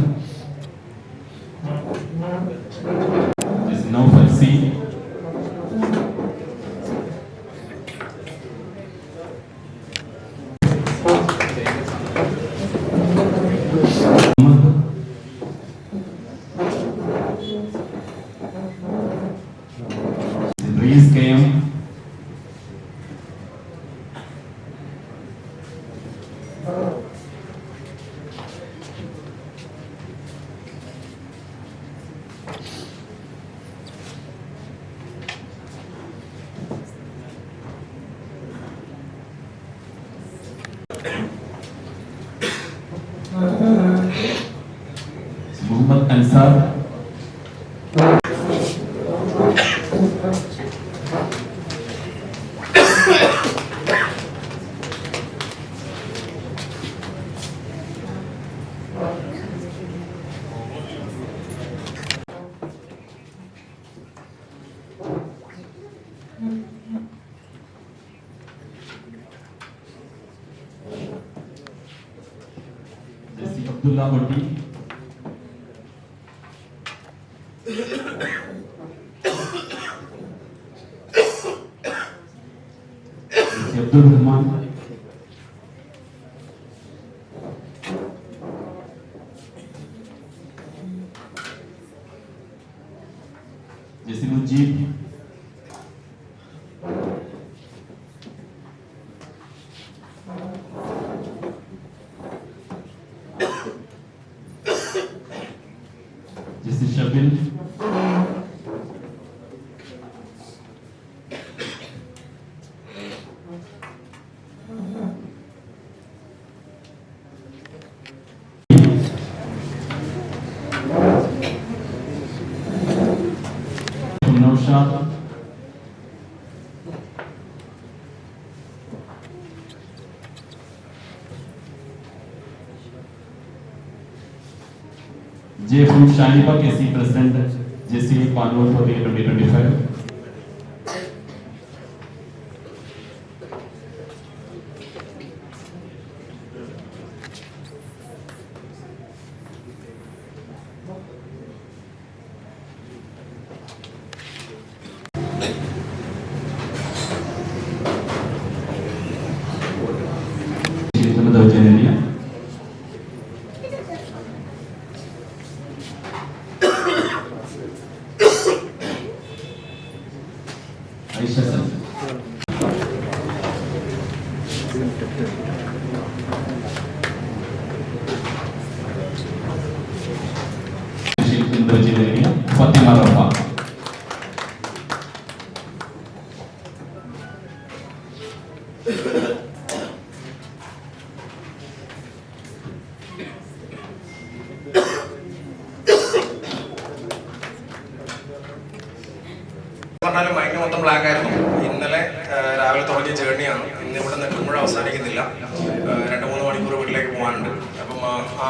Naufal C, KM, Muhammad Ansar, Abdullah Oti, Jesse Abdul Rahman, Jesse Mujib, Jesse Shabil, Naushad, J. from Shanipa KC President, JC Panur for the 2025. Aisha sir. Fatima Rafa. പറഞ്ഞാലും മൈൻഡ് മൊത്തം ബ്ലാങ്ക് ആയിരുന്നു. ഇന്നലെ രാവിലെ തുടങ്ങിയ ജേർണിയാണ്. ഇന്ന് ഇവിടെ നിൽക്കുമ്പോഴും അവസാനിക്കുന്നില്ല. 2-3 മണിക്കൂർ വീട്ടിലേക്ക് പോകാനുണ്ട്. അപ്പം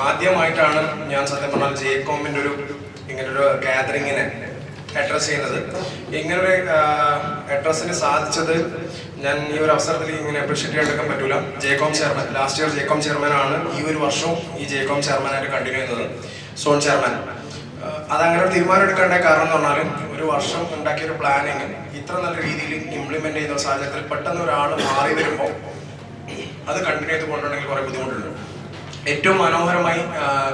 ആദ്യമായിട്ടാണ് ഞാൻ സത്യം പറഞ്ഞാൽ ജെയ്കോമിൻ്റെ ഇങ്ങനൊരു ഗാദറിങ്ങിനെ അഡ്രസ് ചെയ്യുന്നത്. ഇങ്ങനൊരു അഡ്രസ്സിന് സാധിച്ചത് ഞാൻ ഈ ഒരു അവസരത്തിൽ ഇങ്ങനെ അപ്രീഷിയേറ്റ് ചെയ്യാൻ പറ്റൂല. ജെയ്കോം ചെയർമാൻ, ലാസ്റ്റ് ഇയർ ജെയ്കോം ചെയർമാനാണ്. ഈ ഒരു വർഷവും ഈ ജെയ്കോം ചെയർമാനായിട്ട് കണ്ടിന്യൂ ചെയ്യുന്നത് സോൺ ചെയർമാൻ. അതങ്ങനെ ഒരു തീരുമാനം എടുക്കേണ്ട കാരണം എന്ന് പറഞ്ഞാൽ ഒരു വർഷം ഉണ്ടാക്കിയൊരു പ്ലാനിങ് ഇത്ര നല്ല രീതിയിൽ ഇംപ്ലിമെന്റ് ചെയ്യുന്ന സാഹചര്യത്തിൽ പെട്ടെന്ന് ഒരാൾ മാറി വരുമ്പോൾ അത് കണ്ടിന്യൂ ചെയ്ത് കൊണ്ടുണ്ടെങ്കിൽ കുറെ ബുദ്ധിമുട്ടുണ്ട്. ഏറ്റവും മനോഹരമായി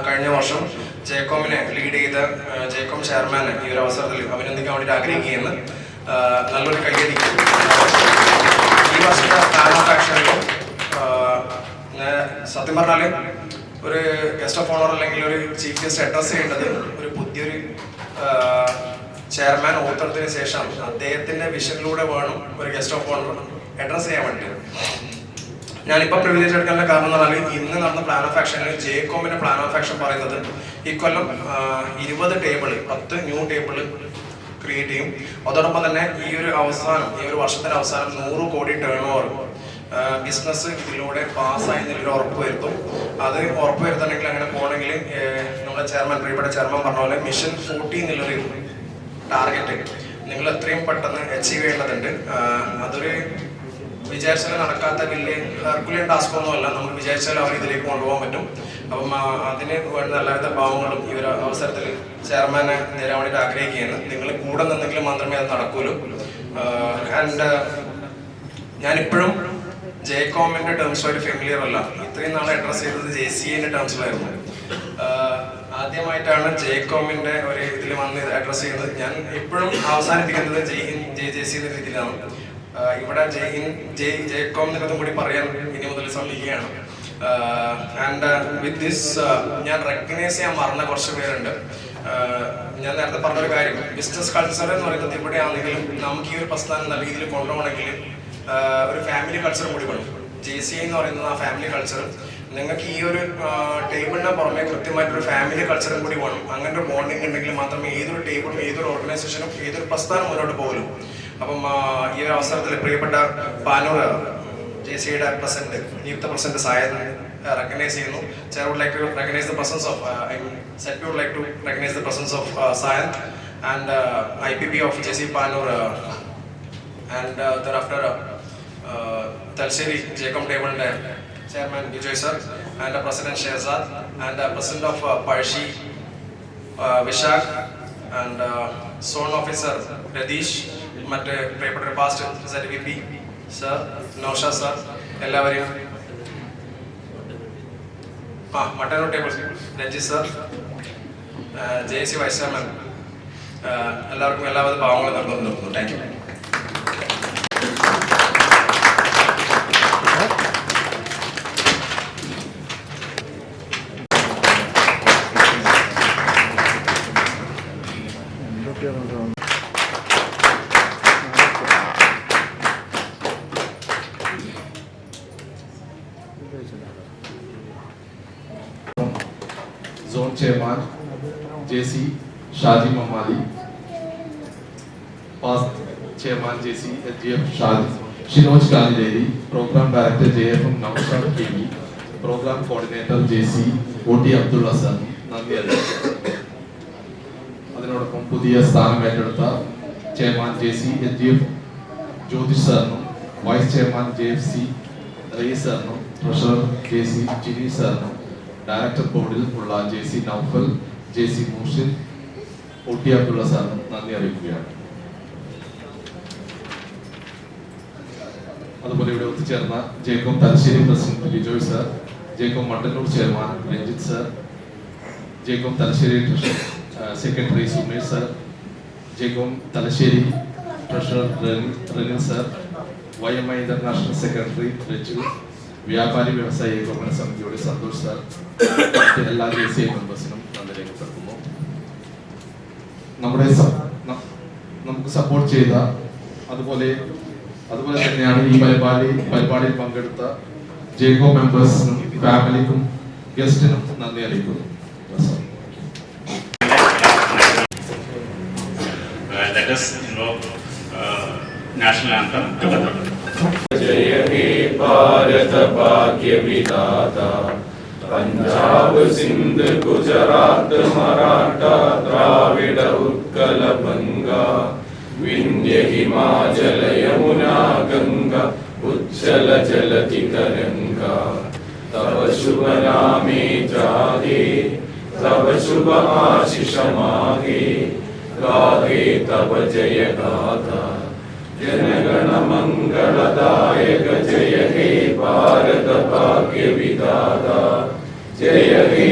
കഴിഞ്ഞ വർഷം ജെയ്കോമിനെ ലീഡ് ചെയ്ത ജെയ്കോം ചെയർമാനെ ഈ ഒരു അവസരത്തിൽ അഭിനന്ദിക്കാൻ വേണ്ടിയിട്ട് ആഗ്രഹിക്കുകയെന്ന് നല്ലൊരു കയ്യടി. ഈ വർഷത്തെ പ്ലാൻ ഓഫ് ആക്ഷനിലും സത്യം പറഞ്ഞാൽ ഒരു ഗസ്റ്റ് ഓഫ് ഓണർ അല്ലെങ്കിൽ ഒരു ചീഫ് ഗസ്റ്റ് അഡ്രസ് ചെയ്യേണ്ടത് ഒരു പുതിയൊരു ചെയർമാൻ ഓർത്തതിന് ശേഷം അദ്ദേഹത്തിന്റെ വിഷനിലൂടെ വേണം ഒരു ഗസ്റ്റ് ഓഫ് ഓണർ അഡ്രസ് ചെയ്യാൻ വേണ്ടിയിട്ട്. ഞാനിപ്പോൾ പ്രിവിലേജ് എടുക്കാനുള്ള കാരണം എന്ന് പറഞ്ഞാൽ ഇന്ന് നടന്ന പ്ലാൻ ഓഫ് ആക്ഷനിൽ ജെയ്കോമിന്റെ പ്ലാൻ ഓഫ് ആക്ഷൻ പറയുന്നത് ഇക്കൊല്ലം 20 ടേബിൾ 10 ന്യൂ ടേബിൾ ക്രിയേറ്റ് ചെയ്യും. അതോടൊപ്പം തന്നെ ഈ ഒരു വർഷത്തിന്റെ അവസാനം 100 കോടി ടേൺ ഓവർ ബിസിനസ് ഇതിലൂടെ പാസ്സായി എന്നുള്ളൊരു ഉറപ്പ് വരുത്തും. അത് ഉറപ്പ് വരുത്തണമെങ്കിൽ അങ്ങനെ പോകണമെങ്കിൽ നമ്മുടെ പ്രിയപ്പെട്ട ചെയർമാൻ പറഞ്ഞ പോലെ മിഷൻ 40 എന്നുള്ളൊരു ടാർഗറ്റ് നിങ്ങൾ എത്രയും പെട്ടെന്ന് അച്ചീവ് ചെയ്യേണ്ടതുണ്ട്. അതൊരു വിചാരിച്ചാൽ നടക്കാത്ത വലിയ ഹെർക്കുലിയൻ ടാസ്ക് ഒന്നുമല്ല. നമ്മൾ വിചാരിച്ചാൽ അവർ ഇതിലേക്ക് കൊണ്ടുപോകാൻ പറ്റും. അപ്പം അതിന് വേണ്ട എല്ലാവിധ ഭാവങ്ങളും ഈ ഒരു അവസരത്തിൽ ചെയർമാനെ നേരാൻ വേണ്ടിയിട്ട് ആഗ്രഹിക്കുകയാണ്. നിങ്ങൾ കൂടെ നിന്നെങ്കിലും മാത്രമേ അത് നടക്കൂലൂ. ആൻഡ് ഞാനിപ്പോഴും ജെയ്കോമിന്റെ ടേംസുമായിട്ട് ഫെമിലിയർ അല്ല. ഇത്രയും നാളെ അഡ്രസ് ചെയ്തത് JCA ടേംസിലായിരുന്നു. ആദ്യമായിട്ടാണ് ജെയ്കോമിന്റെ ഒരു ഇതിൽ വന്ന് അഡ്രസ് ചെയ്യുന്നത്. ഞാൻ ഇപ്പോഴും അവസാനിപ്പിക്കുന്നത് JC എന്ന രീതിയിലാണ്. ഇവിടെ ജെയ്കോം എന്നതും കൂടി പറയാൻ ഇനി മുതൽ ശ്രമിക്കുകയാണ്. ആൻഡ് വിത്ത് ദിസ് ഞാൻ റെക്കഗ്നൈസ് ചെയ്യാൻ മറന്ന കുറച്ച് പേരുണ്ട്. ഞാൻ നേരത്തെ പറഞ്ഞൊരു കാര്യം, ബിസിനസ് കൾച്ചർ എന്ന് പറയുന്നത് ഇവിടെയാണെങ്കിലും നമുക്ക് ഈ ഒരു പ്രസ്ഥാനം നല്ല രീതിയിൽ കൊണ്ടുപോകണമെങ്കിൽ ഒരു ഫാമിലി കൾച്ചറും കൂടി വേണം. JCA എന്ന് പറയുന്നത് ആ ഫാമിലി കൾച്ചർ. നിങ്ങൾക്ക് ഈ ഒരു ടേബിളിന് പുറമെ കൃത്യമായിട്ടൊരു ഫാമിലി കൾച്ചറും കൂടി വേണം. അങ്ങനെ ഒരു ബോണ്ടിങ് ഉണ്ടെങ്കിൽ മാത്രമേ ഏതൊരു ടേബിളും ഏതൊരു ഓർഗനൈസേഷനും ഏതൊരു പ്രസ്ഥാനം മുന്നോട്ട് പോകലും. അപ്പം ഈ ഒരു അവസരത്തിൽ പ്രിയപ്പെട്ട പാനൂർ JCA നിയുക്ത പ്രസിഡന്റ് സായൻ recognize ചെയ്യുന്നു. Chair would like to recognize the presence of Secretary would like to recognize the presence of Sayan and IPP of JC Panur and thereafter Talsheri Jaycom Table Chairman Vijay sir and President Shehzad and President of Parshi Vishak and Zone Officer Radish, Past ZVP sir, Naushad sir, എല്ലാവരെയും Mattannur table Ranjith sir, JC vice chairman, എല്ലാവർക്കും എല്ലാവിധ ഭാവങ്ങളും നിർത്തുന്നു. Thank you. Zone Chairman JC Shaji Mamali, Past Chairman JC SGF Shinoj Kalideri, Program Director JFM Naushad KV, Program Coordinator JC OT Abdul Hassan. നന്ദി അറിയിക്കുന്നു. അതിനോടൊപ്പം പുതിയ സ്ഥാനം ഏറ്റെടുത്ത ചെയർമാൻ JC SGF ജ്യോതിഷ് സാറിനും വൈസ് ചെയർമാൻ JFC റയീസ് സാറിനും ട്രഷറർ JC ജിനി സാറിനും ഡയറക്ടർ ബോർഡിൽ ഉള്ള JC Naufal, JC മൂഷിൻ, OT Abdulla സാറിനും നന്ദി അറിയിക്കുകയാണ്. അതുപോലെ ഇവിടെ ഒത്തുചേർന്ന JCOM Thalassery president Lijoy sir, JCOM Mattannur chairman Ranjith sir, JCOM Thalassery secretary Sumesh sir, JCOM Thalassery treasurer Renil sir, YMI international secretary Raju, വ്യാപാരി വ്യവസായ ഏകോപന സമിതിയുടെ സന്തോഷ് സാർ, എല്ലാ JCI മെമ്പേഴ്സിനും നന്ദി രേഖപ്പെടുത്തുന്നു. നമുക്ക് സപ്പോർട്ട് ചെയ്ത അതുപോലെ തന്നെയാണ് ഈ പരിപാടിയിൽ പങ്കെടുത്ത ജേക്കോ മെമ്പേഴ്സിനും ഫാമിലിക്കും ഗസ്റ്റിനും നന്ദി അറിയിക്കുന്നു. Let us invoke national anthem together. जय हे भारत भाग्य विधाता, पंजाब सिंध गुजरात मराठा द्राविड उत्कल बंगा, विंध्य हिमाचल यमुना गंगा, उज्जल जलति तरंगा। तव शुभ नामे जागे, तव शुभ आशीष मागे, गाहे तव जय गाथा। जनगण मंगलदायक जय हे भारत भाग्य विधाता, जय हे